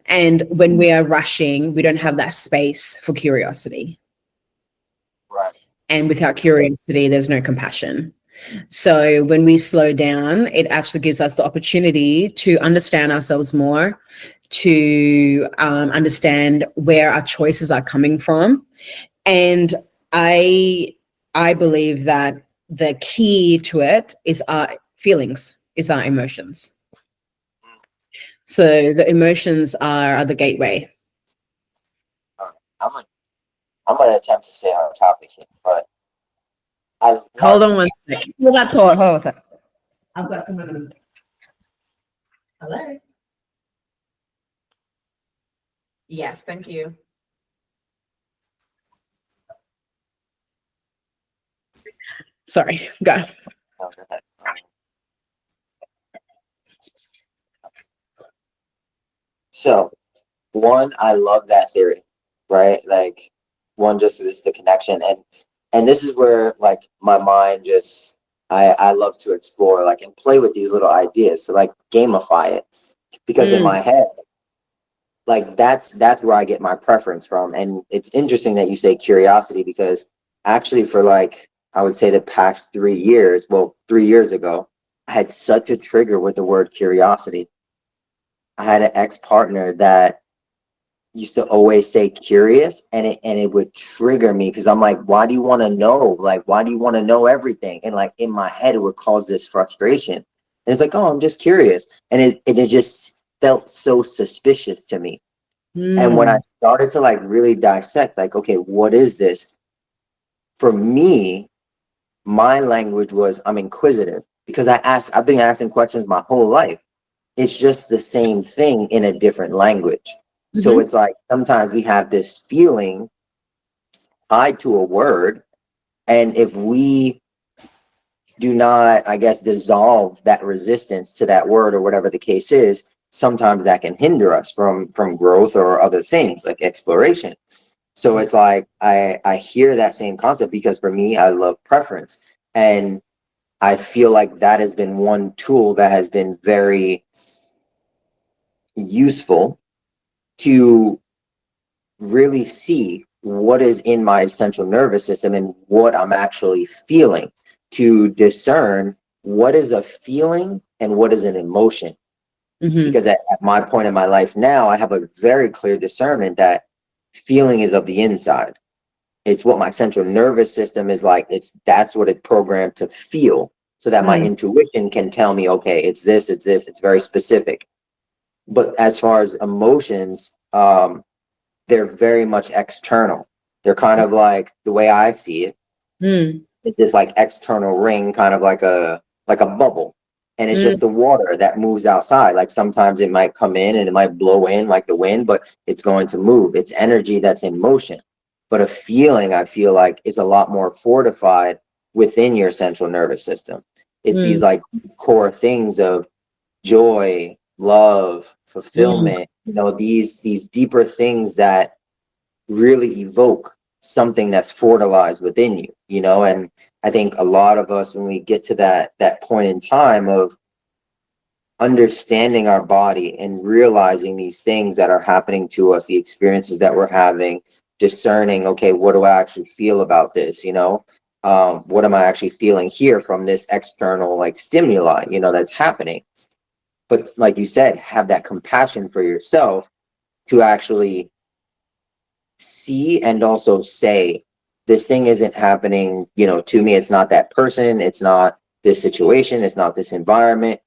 And when we are rushing, we don't have that space for curiosity. Right. And without curiosity, there's no compassion. So when we slow down, it actually gives us the opportunity to understand ourselves more, to understand where our choices are coming from. And I believe that the key to it is our feelings, is our emotions. So the emotions are the gateway. I'm gonna attempt to stay on topic here, but Hold on one second. Hold that thought. Hold that. I've got some. Hello. Yes, thank you. Sorry, go. So, one, I love that theory, right? Like, one, just is the connection, and this is where like my mind just I love to explore like and play with these little ideas to like gamify it, because in my head, like that's where I get my preference from. And it's interesting that you say curiosity, because actually for like I would say the past 3 years, well, 3 years ago, I had such a trigger with the word curiosity. I had an ex-partner that used to always say curious, and it would trigger me because I'm like, why do you want to know? Like, why do you want to know everything? And like in my head, it would cause this frustration. And it's like, oh, I'm just curious. And it just felt so suspicious to me. And when I started to like really dissect, like, okay, what is this? For me, my language was I'm inquisitive, because I've been asking questions my whole life. It's just the same thing in a different language. So it's like sometimes we have this feeling tied to a word, and if we do not, I guess, dissolve that resistance to that word or whatever the case is, sometimes that can hinder us from growth or other things like exploration. So it's like I hear that same concept, because for me, I love preference, and I feel like that has been one tool that has been very useful to really see what is in my central nervous system and what I'm actually feeling, to discern what is a feeling and what is an emotion. Because at my point in my life now, I have a very clear discernment that feeling is of the inside. It's what my central nervous system is like. That's what it's programmed to feel, so that my intuition can tell me, okay, it's this, it's very specific. But as far as emotions, they're very much external. They're kind of like, the way I see it, it's this like external ring, kind of like a bubble. And it's just the water that moves outside. Like sometimes it might come in and it might blow in like the wind, but it's going to move. It's energy that's in motion. But a feeling, I feel like, is a lot more fortified within your central nervous system. It's these like core things of joy, love, fulfillment, these deeper things that really evoke something that's fertilized within you, and I think a lot of us, when we get to that point in time of understanding our body and realizing these things that are happening to us, the experiences that we're having, discerning, okay, what do I actually feel about this? What am I actually feeling here from this external like stimuli, that's happening? But like you said, have that compassion for yourself to actually see and also say, this thing isn't happening, to me. It's not that person. It's not this situation. It's not this environment.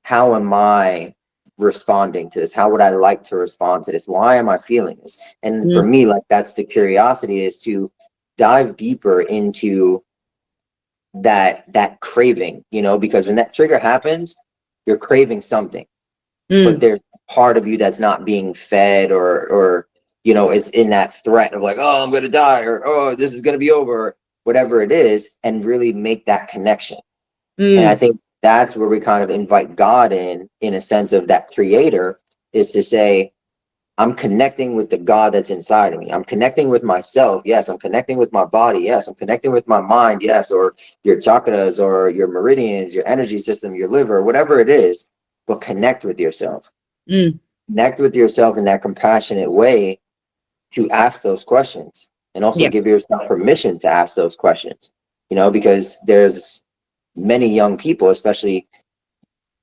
How am I responding to this? How would I like to respond to this? Why am I feeling this? And for me, like, that's the curiosity, is to dive deeper into that craving, you know, because when that trigger happens, you're craving something, but there's part of you that's not being fed, or you know, it's in that threat of like, oh, I'm gonna die, or oh, this is gonna be over, or whatever it is, and really make that connection. And I think that's where we kind of invite God in a sense of that creator, is to say, I'm connecting with the God that's inside of me. I'm connecting with myself. Yes. I'm connecting with my body. Yes. I'm connecting with my mind. Yes. Or your chakras, or your meridians, your energy system, your liver, whatever it is, but connect with yourself. Connect with yourself in that compassionate way to ask those questions, and also give yourself permission to ask those questions, you know, because there's many young people, especially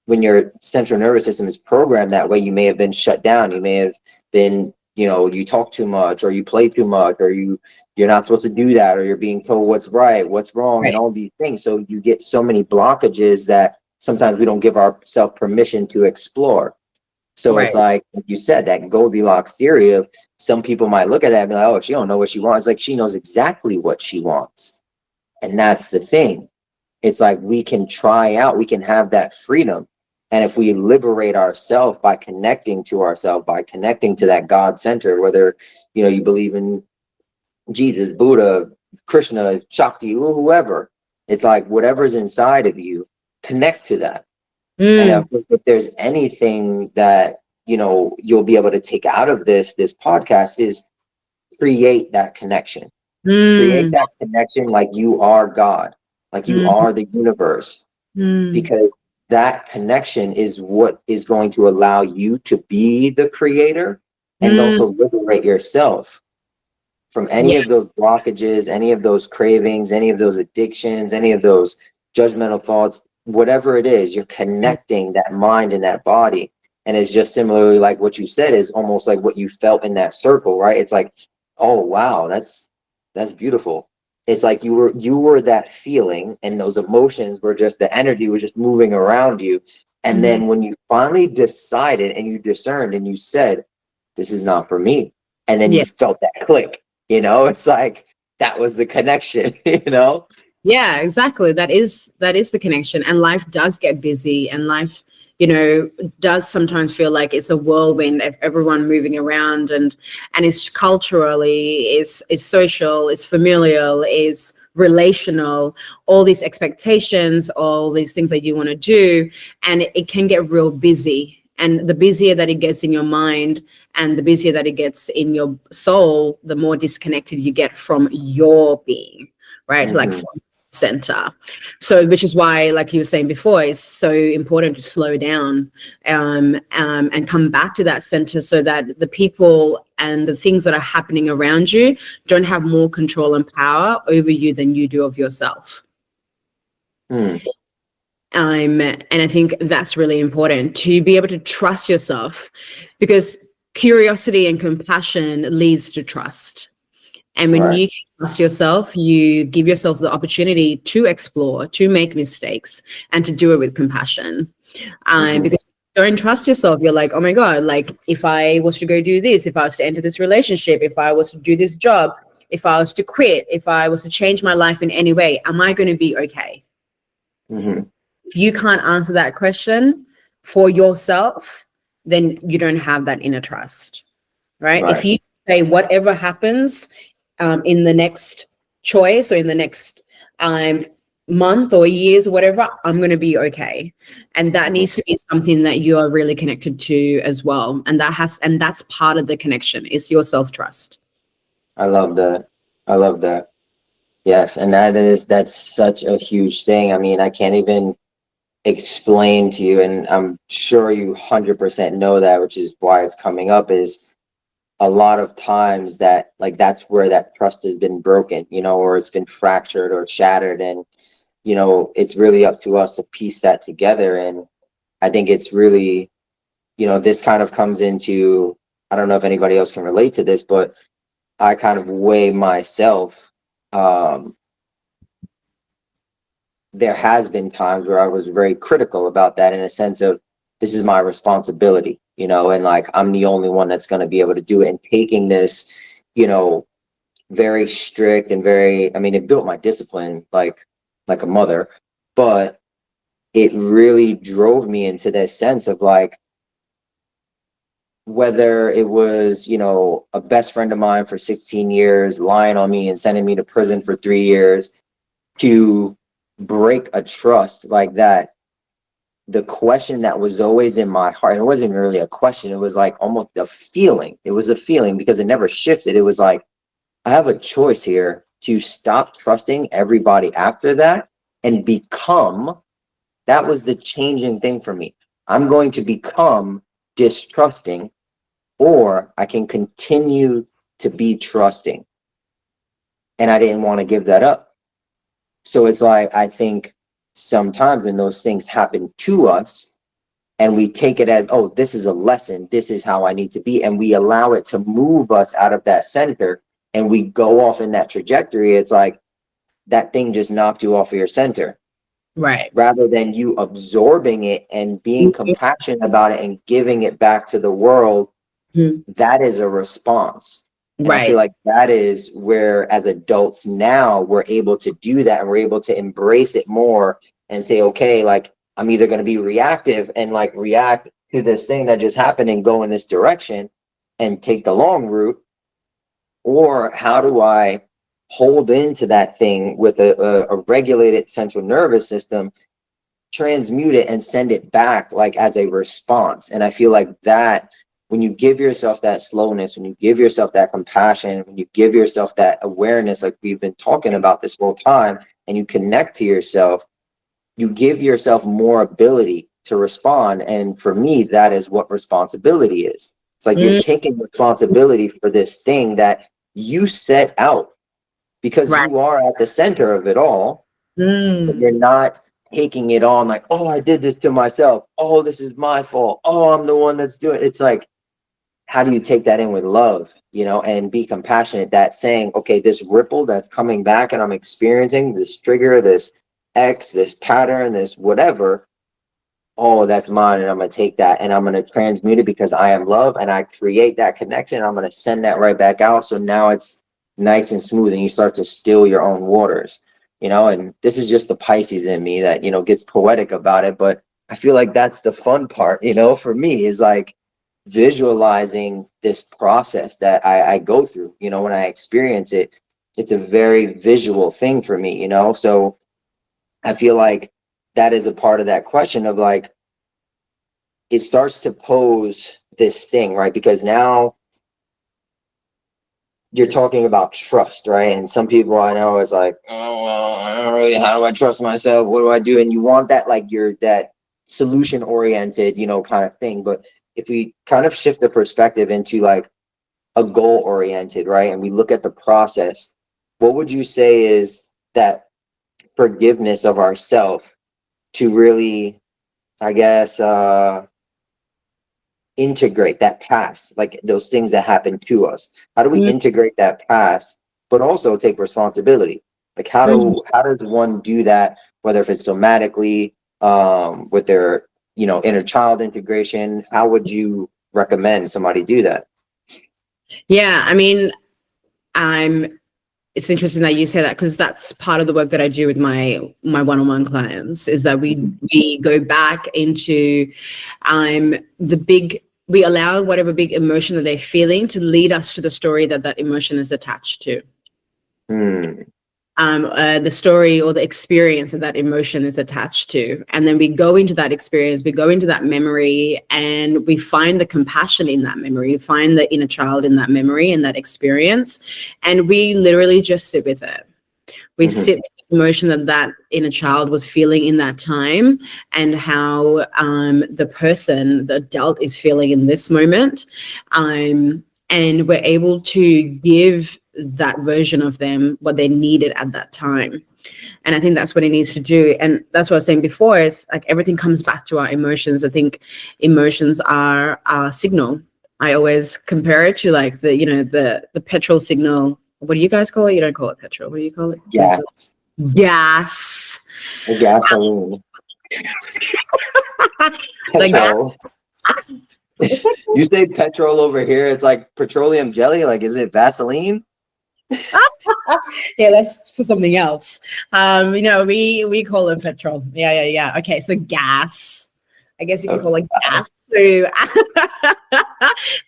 when your central nervous system is programmed that way, you may have been shut down. You may have been, you know, you talk too much, or you play too much, or you're not supposed to do that, or you're being told what's right, what's wrong, and all these things. So you get so many blockages that sometimes we don't give ourselves permission to explore. So it's like you said, that Goldilocks theory of, some people might look at that and be like, oh, she don't know what she wants. Like, she knows exactly what she wants. And that's the thing. It's like, we can try out, we can have that freedom. And if we liberate ourselves by connecting to ourselves, by connecting to that God center, whether, you know, you believe in Jesus, Buddha, Krishna, Shakti, whoever, it's like, whatever's inside of you, connect to that. And if there's anything that, you know, you'll be able to take out of this podcast, is create that connection. Create that connection like you are God, like you are the universe, because that connection is what is going to allow you to be the creator, and also liberate yourself from any of those blockages, any of those cravings, any of those addictions, any of those judgmental thoughts, whatever it is. You're connecting that mind and that body. And it's just similarly like what you said, is almost like what you felt in that circle, right? It's like, oh wow, that's beautiful. It's like you were that feeling, and those emotions were just, the energy was just moving around you. And then when you finally decided, and you discerned, and you said, this is not for me, and then you felt that click, you know, it's like, that was the connection, you know? Yeah, exactly. That is the connection. And life does get busy, and life, you know, does sometimes feel like it's a whirlwind of everyone moving around, and it's culturally, it's social, it's familial, it's relational, all these expectations, all these things that you want to do, and it can get real busy. And the busier that it gets in your mind, and the busier that it gets in your soul, the more disconnected you get from your being, right? Like from center. So, which is why, like you were saying before, it's so important to slow down and come back to that center, so that the people and the things that are happening around you don't have more control and power over you than you do of yourself. And I think that's really important, to be able to trust yourself, because curiosity and compassion leads to trust. And when you trust yourself, you give yourself the opportunity to explore, to make mistakes, and to do it with compassion. Because if you don't trust yourself, you're like, oh my God, like, if I was to go do this, if I was to enter this relationship, if I was to do this job, if I was to quit, if I was to change my life in any way, am I going to be okay? If you can't answer that question for yourself, then you don't have that inner trust, right? If you say, whatever happens in the next choice, or in the next month or years or whatever, I'm going to be okay. And that needs to be something that you are really connected to as well. And that's part of the connection, is your self-trust. I love that. Yes. And that's such a huge thing. I mean, I can't even explain to you, and I'm sure you 100% know that, which is why it's coming up, is a lot of times that, like, that's where that trust has been broken, you know, or it's been fractured or shattered. And, you know, it's really up to us to piece that together. And I think it's really, you know, this kind of comes into, I don't know if anybody else can relate to this, but I kind of weigh myself. There has been times where I was very critical about that, in a sense of, this is my responsibility, you know, and like, I'm the only one that's going to be able to do it. And taking this, you know, very strict and very, I mean, it built my discipline, like, like a mother, but it really drove me into this sense of like, whether it was, you know, a best friend of mine for 16 years lying on me and sending me to prison for 3 years, to break a trust like that, the question that was always in my heart, and it wasn't really a question, it was like almost a feeling. It was a feeling because it never shifted. It was like, I have a choice here to stop trusting everybody after that and become, that was the changing thing for me. I'm going to become distrusting, or I can continue to be trusting. And I didn't want to give that up. So it's like, I think sometimes when those things happen to us and we take it as, oh, this is a lesson, this is how I need to be, and we allow it to move us out of that center and we go off in that trajectory, it's like that thing just knocked you off of your center. Right. Rather than you absorbing it and being compassionate about it and giving it back to the world, that is a response. And I feel like that is where, as adults now, we're able to do that, and we're able to embrace it more and say, okay, like, I'm either going to be reactive and like react to this thing that just happened and go in this direction and take the long route, or how do I hold into that thing with a regulated central nervous system, transmute it and send it back like as a response. And I feel like that, when you give yourself that slowness, when you give yourself that compassion, when you give yourself that awareness, like we've been talking about this whole time, and you connect to yourself, you give yourself more ability to respond. And for me, that is what responsibility is. It's like you're taking responsibility for this thing that you set out, because you are at the center of it all. But you're not taking it on like, oh, I did this to myself. Oh, this is my fault. Oh, I'm the one that's doing it. It's like, how do you take that in with love, you know, and be compassionate, that saying, okay, this ripple that's coming back and I'm experiencing this trigger, this X, this pattern, this whatever. Oh, that's mine. And I'm going to take that and I'm going to transmute it because I am love, and I create that connection. I'm going to send that right back out. So now it's nice and smooth and you start to still your own waters, you know, and this is just the Pisces in me that, you know, gets poetic about it. But I feel like that's the fun part, you know, for me, is like visualizing this process that I go through, you know, when I experience it. It's a very visual thing for me, you know, so I feel like that is a part of that question of like, it starts to pose this thing, right? Because now you're talking about trust, right? And some people I know is like, oh, well, I don't really, how do I trust myself? What do I do? And you want that, like, you're that solution oriented, you know, kind of thing. But if we kind of shift the perspective into like a goal oriented, right? And we look at the process, what would you say is that forgiveness of ourself to really, I guess, integrate that past, like those things that happen to us? How do we integrate that past, but also take responsibility? Like how does one do that, whether if it's somatically, with their, you know, inner child integration? How would you recommend somebody do that? Yeah, I mean, it's interesting that you say that, because that's part of the work that I do with my one-on-one clients, is that we go back into we allow whatever big emotion that they're feeling to lead us to the story that emotion is attached to. The story or the experience that emotion is attached to. And then we go into that experience, we go into that memory, and we find the compassion in that memory, we find the inner child in that memory and that experience, and we literally just sit with it. We sit with the emotion that inner child was feeling in that time, and how the person, the adult, is feeling in this moment. And we're able to give that version of them what they needed at that time. And I think that's what it needs to do. And that's what I was saying before, is like everything comes back to our emotions. I think emotions are our signal. I always compare it to like the petrol signal. What do you guys call it? You don't call it petrol. What do you call it? Gas. Gas. Gasoline. Like Petrol. You say petrol over here, it's like petroleum jelly. Like, is it Vaseline? Yeah, that's for something else. We call it petrol. Yeah. Okay, so gas. I guess you can call it gas. So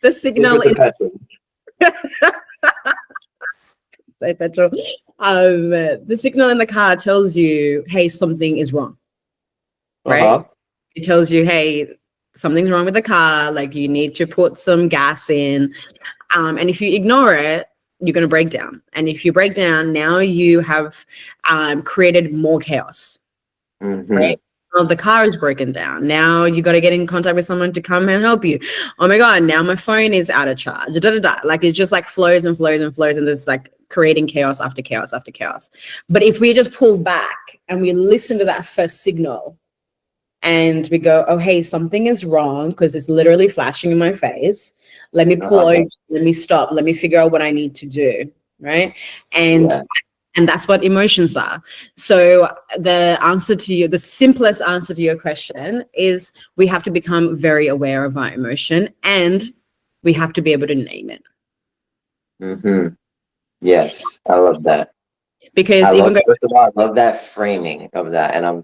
the Stick signal with the in petrol. say petrol. The signal in the car tells you, hey, something is wrong, right? Uh-huh. It tells you, hey, something's wrong with the car. Like you need to put some gas in. And if you ignore it, you're going to break down. And if you break down, now you have created more chaos, Mm-hmm. right? Well, the car is broken down. Now you got to get in contact with someone to come and help you. Oh my God, now my phone is out of charge. Da, da, da. Like it's just like flows and flows and flows. And there's like creating chaos after chaos after chaos. But if we just pull back and we listen to that first signal and we go, oh, hey, something is wrong because it's literally flashing in my face. Let me pull over, let me stop, let me figure out what I need to do, right? And that's what emotions are. So the simplest answer to your question is we have to become very aware of our emotion and we have to be able to name it. Mm-hmm. Yes, I love that. Because First of all, I love that framing of that, and I'm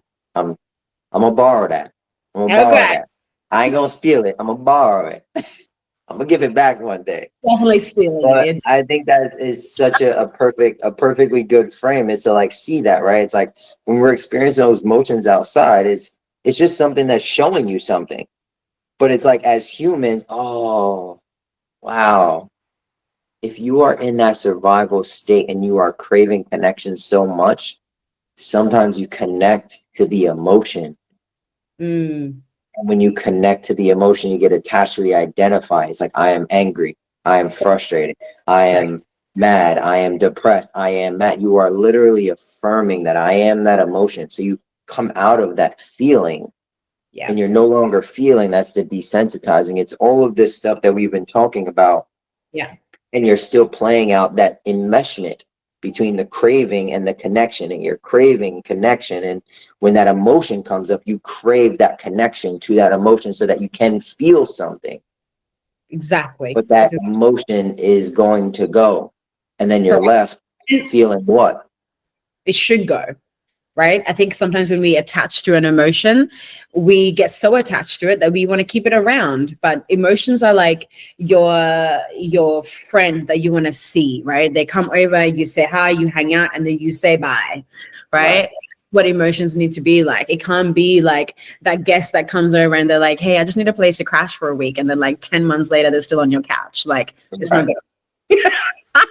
gonna borrow that. I'm gonna borrow okay, that. I ain't gonna steal it. I'm gonna borrow it. I'm gonna give it back one day. definitely stealing But it. I think that is such a perfectly good frame is to like see that, right? It's like when we're experiencing those emotions outside, it's just something that's showing you something. But it's like as humans, oh wow. If you are in that survival state and you are craving connection so much, sometimes you connect to the emotion. Mm, And when you connect to the emotion, you get attached to the identify. It's like, I am angry. I am frustrated. I am mad. I am depressed. I am mad. You are literally affirming that I am that emotion. So you come out of that feeling yeah. and you're no longer feeling. That's the desensitizing. It's all of this stuff that we've been talking about. Yeah. And you're still playing out that enmeshment between the craving and the connection, and you're craving connection. And when that emotion comes up, you crave that connection to that emotion so that you can feel something. Exactly. But that emotion is going to go. And then you're left feeling what? It should go. Right? I think sometimes when we attach to an emotion, we get so attached to it that we want to keep it around. But emotions are like your friend that you want to see, right? They come over, you say hi, you hang out, and then you say bye, right? What emotions need to be like. It can't be like that guest that comes over and they're like, hey, I just need a place to crash for a week. And then like 10 months later, they're still on your couch. Like, it's not good.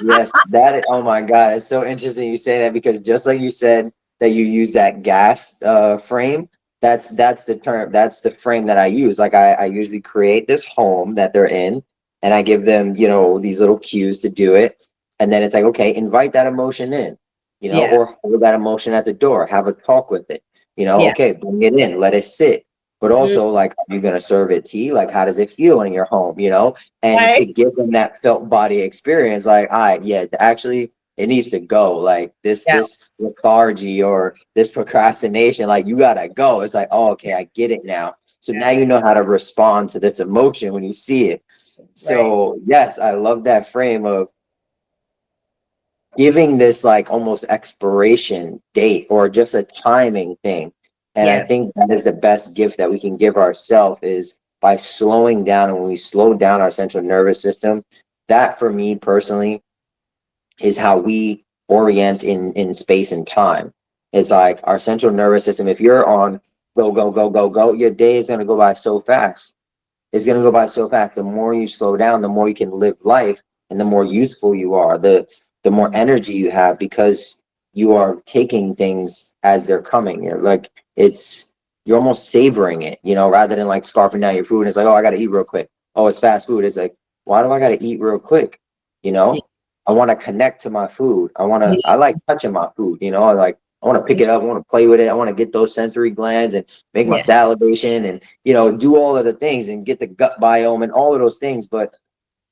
Yes, that is, oh my God, it's so interesting you say that because just like you said that you use that gas frame, that's the term, that's the frame that I use. Like I usually create this home that they're in and I give them, these little cues to do it. And then it's like, okay, invite that emotion in, Yeah. or hold that emotion at the door, have a talk with it, Yeah. okay, bring it in, let it sit. But also, like, are you going to serve it tea? Like, how does it feel in your home, And to give them that felt body experience, like, all right, yeah, actually, it needs to go. Like, this lethargy or this procrastination, like, you got to go. It's like, oh, okay, I get it now. So now you know how to respond to this emotion when you see it. So, yes, I love that frame of giving this, like, almost expiration date or just a timing thing. And I think that is the best gift that we can give ourselves is by slowing down. And when we slow down our central nervous system, that for me personally is how we orient in space and time. It's like our central nervous system. If you're on go, go, go, go, go, your day is going to go by so fast. It's going to go by so fast. The more you slow down, the more you can live life and the more youthful you are, the more energy you have because you are taking things as they're coming. Like you're almost savoring it, rather than like scarfing down your food. And it's like, oh, I got to eat real quick. Oh, it's fast food. It's like, why do I got to eat real quick? I want to connect to my food. I like touching my food, I want to pick it up. I want to play with it. I want to get those sensory glands and make my salivation and, do all of the things and get the gut biome and all of those things. But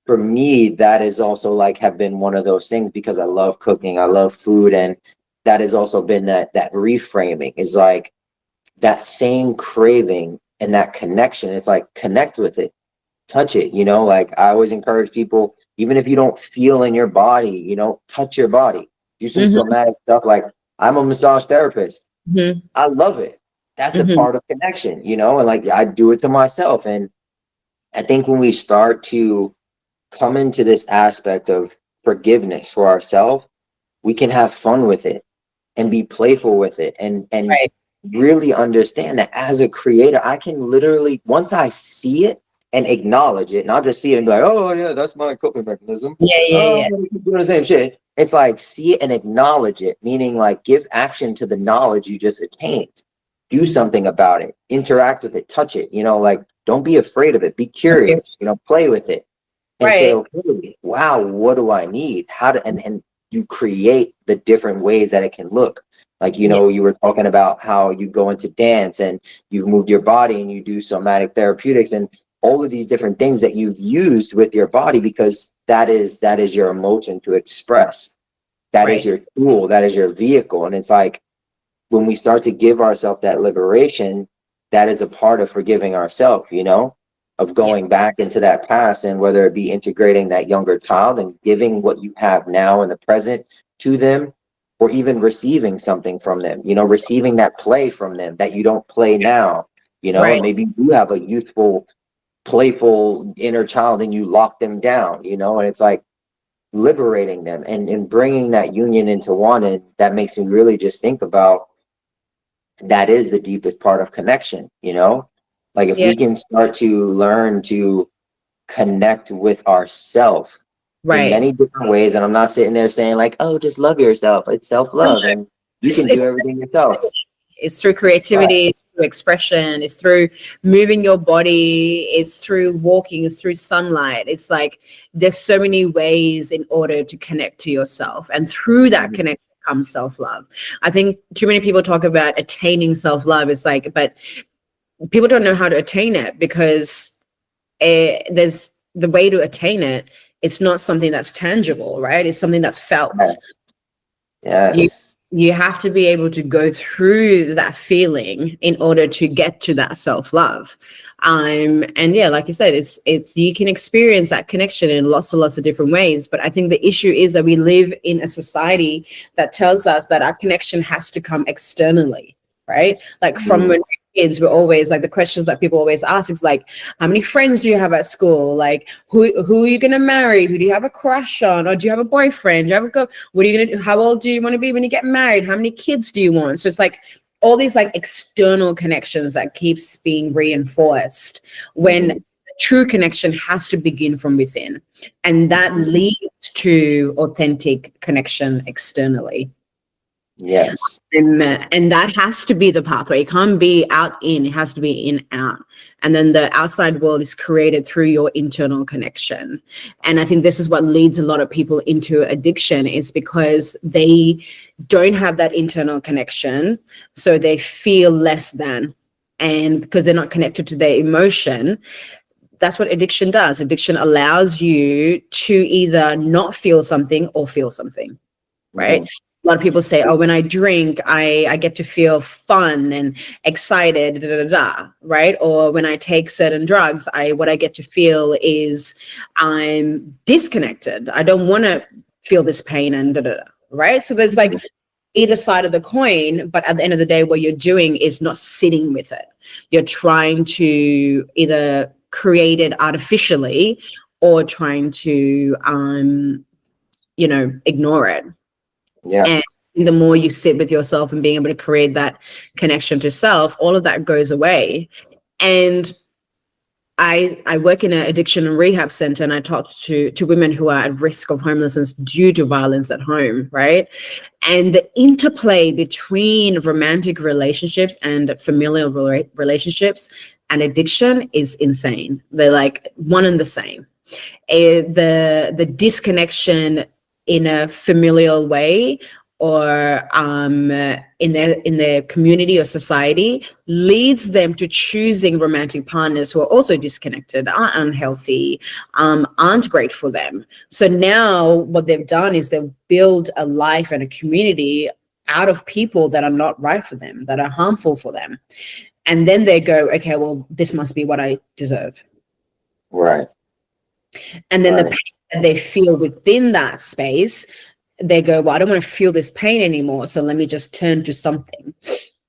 for me, that is also like have been one of those things because I love cooking. I love food. And that has also been that reframing is like that same craving and that connection. It's like connect with it, touch it, like I always encourage people even if you don't feel in your body, you know, touch your body, do some Mm-hmm. somatic stuff. Like, I'm a massage therapist. Mm-hmm. I love it. That's a Mm-hmm. part of connection, you know, and like I do it to myself. And I think when we start to come into this aspect of forgiveness for ourselves, we can have fun with it and be playful with it, and Right. really understand that as a creator, I can literally, once I see it and acknowledge it, not just see it and be like, oh yeah, that's my coping mechanism. Yeah, yeah, Oh, yeah. I'm gonna keep doing the same shit. It's like, see it and acknowledge it, meaning like give action to the knowledge you just attained. Do something about it, interact with it, touch it, you know, like don't be afraid of it, be Okay. curious, you know, play with it and say, Right. okay, wow, what do I need? How to, and you create the different ways that it can look. Like, you Yeah. know, you were talking about how you go into dance and you've moved your body and you do somatic therapeutics and all of these different things that you've used with your body, because that is your emotion to express. That is Right. your tool, that is your vehicle. And it's like when we start to give ourselves that liberation, that is a part of forgiving ourselves, you know, of Yeah. going back into that past, and whether it be integrating that younger child and giving what you have now in the present to them, or even receiving something from them, you know, receiving that play from them that you don't play now, you know, and Right. maybe you have a youthful, playful inner child and you lock them down, you know, and it's like liberating them and bringing that union into one. And that makes me really just think about, that is the deepest part of connection, you know, like if Yeah. we can start to learn to connect with ourself in Right. many different ways. And I'm not sitting there saying like, oh, just love yourself, it's self-love and you can It's do everything yourself. it's through Right. creativity, it's through expression, it's through moving your body, it's through walking, it's through sunlight. It's like there's so many ways in order to connect to yourself. And through that Mhm. connection comes self-love. I think too many people talk about attaining self-love. It's like, but people don't know how to attain it because there's the way to attain it. It's not something that's tangible, right? It's something that's felt. you Yes. you have to be able to go through that feeling in order to get to that self-love. And yeah, like you said, it's you can experience that connection in lots and lots of different ways, but I think the issue is that we live in a society that tells us that our connection has to come externally, right? Like from Mhm. when we're kids, we're always like, the questions that people always ask is like, how many friends do you have at school? Like, who are you gonna marry? Who do you have a crush on? Or do you have a boyfriend? Do you have a girl? What are you gonna do? How old do you want to be when you get married? How many kids do you want? So it's like all these like external connections that keeps being reinforced, when Mhm. true connection has to begin from within, and that Mhm. leads to authentic connection externally. Yes. And that has to be the pathway. It can't be out in, it has to be in out. And then the outside world is created through your internal connection. And I think this is what leads a lot of people into addiction, is because they don't have that internal connection. So they feel less than. And because they're not connected to their emotion, that's what addiction does. Addiction allows you to either not feel something or feel something, right? Mhm. A lot of people say, oh, when I drink, I get to feel fun and excited, da, da, da, da, right? Or when I take certain drugs, what I get to feel is I'm disconnected. I don't want to feel this pain and da, da, da, right? So there's like either side of the coin, but at the end of the day, what you're doing is not sitting with it. You're trying to either create it artificially or trying to, ignore it. Yeah. And the more you sit with yourself and being able to create that connection to self, all of that goes away. And I work in an addiction and rehab center, and I talk to women who are at risk of homelessness due to violence at home, right? And the interplay between romantic relationships and familial relationships and addiction is insane. They're like one and the same. The disconnection in a familial way, or in their community or society, leads them to choosing romantic partners who are also disconnected, are unhealthy, aren't great for them. So now what they've done is they've built a life and a community out of people that are not right for them, that are harmful for them. And then they go, okay, well, this must be what I deserve. Right. And then the Right. pain that they feel within that space, they go, well, I don't want to feel this pain anymore, so let me just turn to something.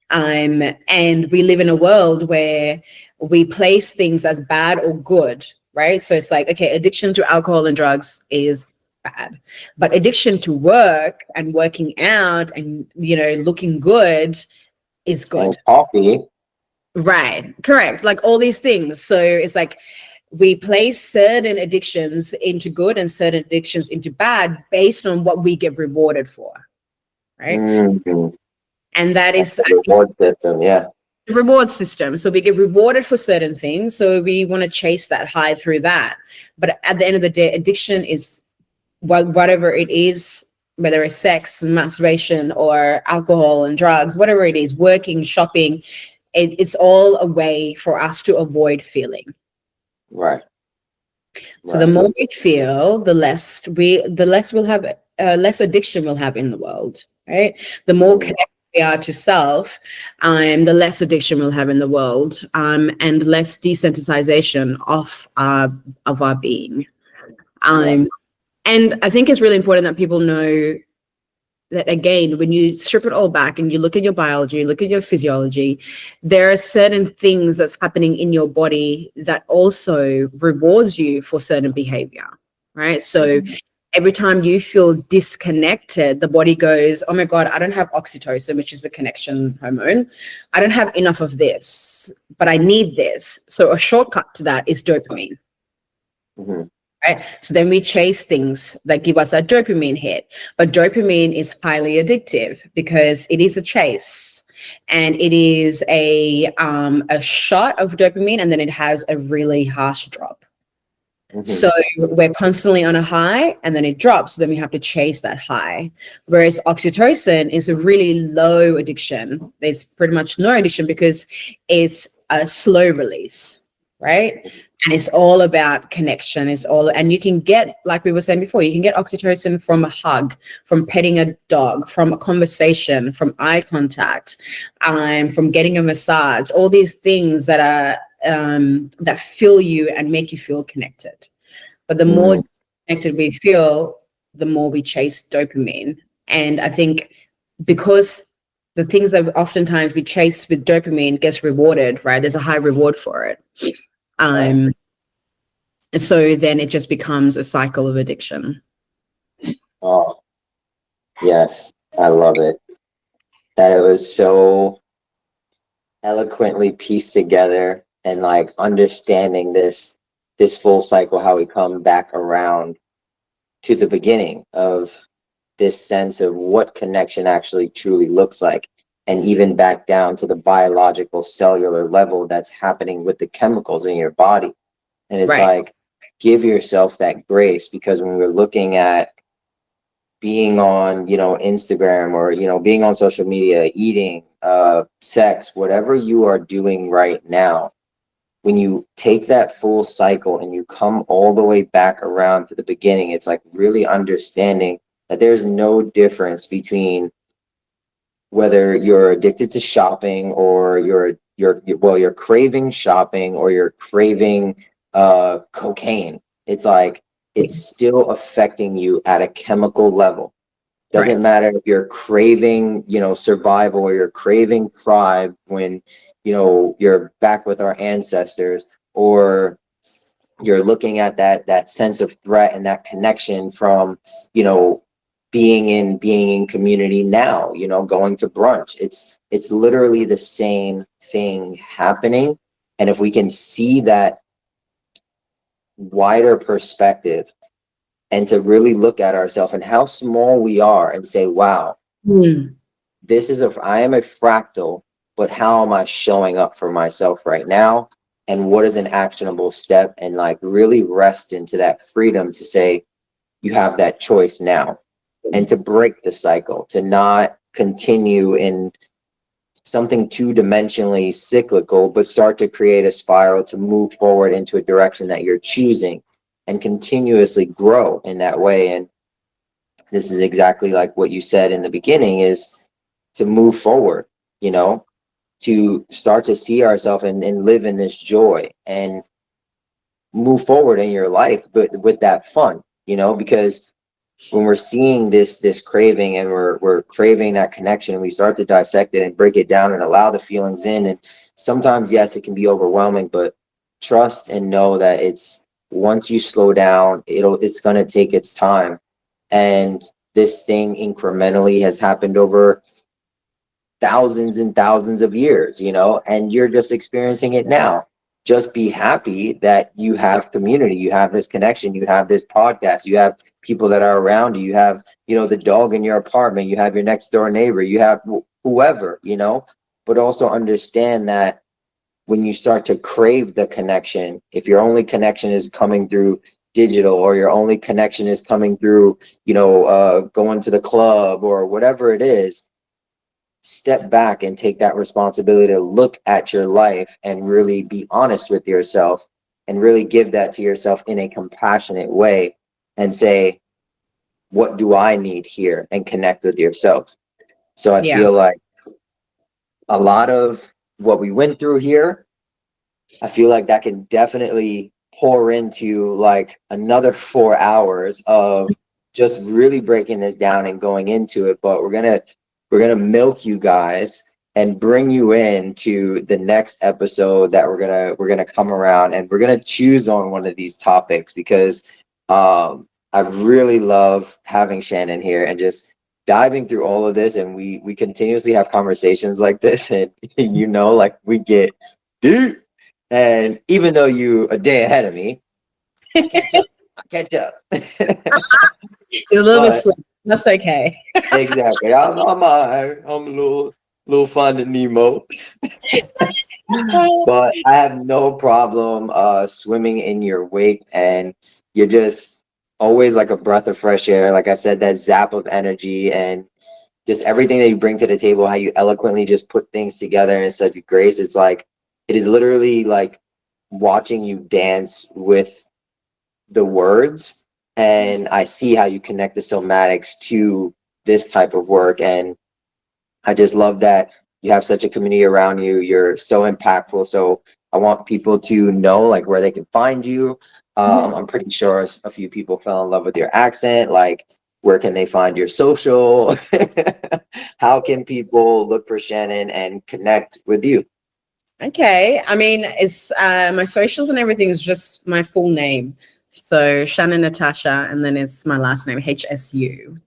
And we live in a world where we place things as bad or good, right? So it's like, okay, addiction to alcohol and drugs is bad, but addiction to work and working out and, you know, looking good is And good. coffee. Right, correct. Like all these things. So it's like we place certain addictions into good and certain addictions into bad based on what we get rewarded for, right? Mhm. And that That's is, the I think, reward system. Yeah. the reward system. So we get rewarded for certain things. So we want to chase that high through that. But at the end of the day, addiction is whatever it is, whether it's sex and masturbation or alcohol and drugs, whatever it is, working, shopping, it's all a way for us to avoid feeling. Right. So the Right. more we feel, the less we'll have, less addiction we'll have in the world, right? The more Mhm. connected we are to self, the less addiction we'll have in the world, and less desensitization of our being. Yeah. And I think it's really important that people know that, again, when you strip it all back and you look at your biology, look at your physiology, there are certain things that's happening in your body that also rewards you for certain behavior, right? So every time you feel disconnected, the body goes, oh my God, I don't have oxytocin, which is the connection hormone. I don't have enough of this, but I need this. So a shortcut to that is dopamine. Mhm. Right? So then we chase things that give us that dopamine hit. But dopamine is highly addictive because it is a chase and it is a shot of dopamine, and then it has a really harsh drop. Mhm. So we're constantly on a high and then it drops. So then we have to chase that high. Whereas oxytocin is a really low addiction. There's pretty much no addiction because it's a slow release, right? And it's all about connection. It's all, and you can get, like we were saying before, you can get oxytocin from a hug, from petting a dog, from a conversation, from eye contact, from getting a massage, all these things that are that fill you and make you feel connected. But the more Mhm. connected we feel, the more we chase dopamine. And I think because the things that oftentimes we chase with dopamine gets rewarded, right? There's a high reward for it. Right. And so then it just becomes a cycle of addiction. Oh, yes. I love it. That it was so eloquently pieced together, and like understanding this full cycle, how we come back around to the beginning of this sense of what connection actually truly looks like, and even back down to the biological cellular level that's happening with the chemicals in your body. And it's Right. like, give yourself that grace, because when we're looking at being on, Instagram, or, being on social media, eating, sex, whatever you are doing right now, when you take that full cycle and you come all the way back around to the beginning, it's like really understanding that there's no difference between whether you're addicted to shopping, or you're craving shopping, or you're craving cocaine. It's like it's still affecting you at a chemical level. Doesn't Right. matter if you're craving, survival, or you're craving pride when, you're back with our ancestors, or you're looking at that sense of threat and that connection from, you know, being in community now, going to brunch. It's literally the same thing happening. And if we can see that wider perspective, and to really look at ourselves and how small we are, and say, wow, Mm. I am a fractal, but how am I showing up for myself right now? And what is an actionable step? And like really rest into that freedom to say, you have that choice now, and to break the cycle, to not continue in something two-dimensionally cyclical, but start to create a spiral to move forward into a direction that you're choosing, and continuously grow in that way. And this is exactly like what you said in the beginning, is to move forward, you know, to start to see ourselves and live in this joy. And move forward in your life, but with that fun, because when we're seeing this craving and we're craving that connection, we start to dissect it and break it down and allow the feelings in. And sometimes, yes, it can be overwhelming, but trust and know that once you slow down, it's going to take its time. And this thing incrementally has happened over thousands and thousands of years, and you're just experiencing it now. Just be happy that you have community, you have this connection, you have this podcast, you have people that are around you, you have, the dog in your apartment, you have your next door neighbor, you have whoever, but also understand that when you start to crave the connection, if your only connection is coming through digital, or your only connection is coming through, going to the club or whatever it is, step back and take that responsibility to look at your life and really be honest with yourself and really give that to yourself in a compassionate way and say, what do I need here? And connect with yourself. So I feel like a lot of what we went through here, I feel like that can definitely pour into like another 4 hours of just really breaking this down and going into it. But we're gonna milk you guys and bring you in to the next episode that we're gonna come around, and we're gonna choose on one of these topics, because I really love having Shannon here and just diving through all of this. And we continuously have conversations like this, and like we get deep. And even though you a day ahead of me, I catch up. You're a little bit slow. That's okay. Exactly. I'm a little finding Nemo. But I have no problem swimming in your wake, and you're just always like a breath of fresh air. Like I said, that zap of energy and just everything that you bring to the table, how you eloquently just put things together in such grace. It's like, it is literally like watching you dance with the words, and I see how you connect the somatics to this type of work. And I just love that you have such a community around you. You're so impactful. So I want people to know like where they can find you. I'm pretty sure a few people fell in love with your accent. Like, where can they find your social? How can people look for Shannon and connect with you? Okay. I mean, it's my socials and everything is just my full name. So Shannon Natasha, and then it's my last name, HSU.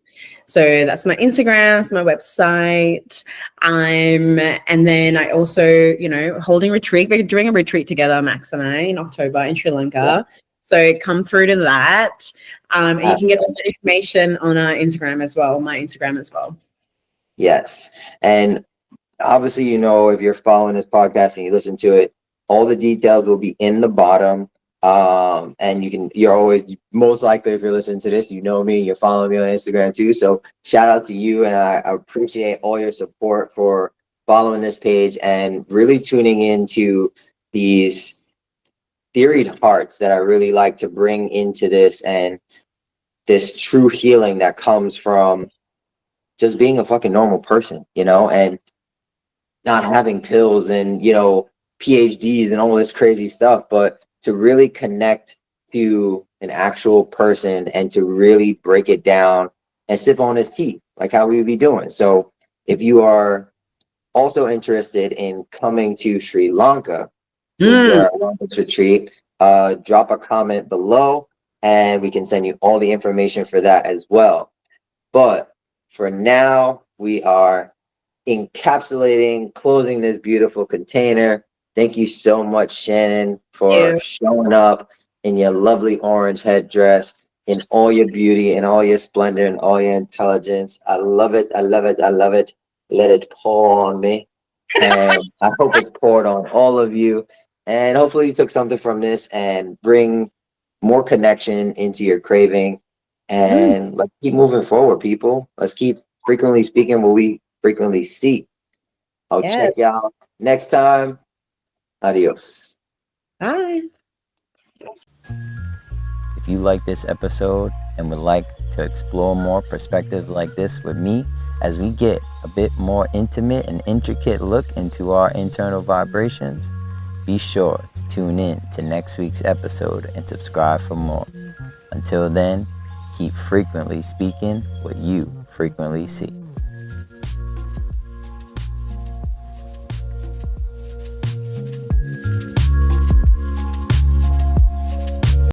So that's my Instagram, that's my website. And then I also, holding retreat. We're doing a retreat together, Max and I, in October in Sri Lanka. Yeah. So come through to that. And you can get all that information on our Instagram as well, my Instagram as well. Yes. And obviously, if you're following this podcast and you listen to it, all the details will be in the bottom. And you're always, most likely, if you're listening to this, me, you're following me on Instagram too. So shout out to you. And I appreciate all your support for following this page and really tuning into these theoried hearts that I really like to bring into this, and this true healing that comes from just being a fucking normal person, and not having pills and, PhDs and all this crazy stuff, but to really connect to an actual person and to really break it down and sip on his tea, like how we would be doing. So if you are also interested in coming to Sri Lanka to enjoy our wellness retreat, drop a comment below and we can send you all the information for that as well. But for now, we are encapsulating, closing this beautiful container. Thank you so much, Shannon, for showing up in your lovely orange headdress, in all your beauty and all your splendor and all your intelligence. I love it. I love it. I love it. Let it pour on me. And I hope it's poured on all of you. And hopefully you took something from this and bring more connection into your craving. And let's keep moving forward, people. Let's keep frequently speaking what we frequently see. I'll check y'all next time. Adios. Bye. If you like this episode and would like to explore more perspectives like this with me, as we get a bit more intimate and intricate look into our internal vibrations, Be sure to tune in to next week's episode and subscribe for more. Until then, keep frequently speaking what you frequently see.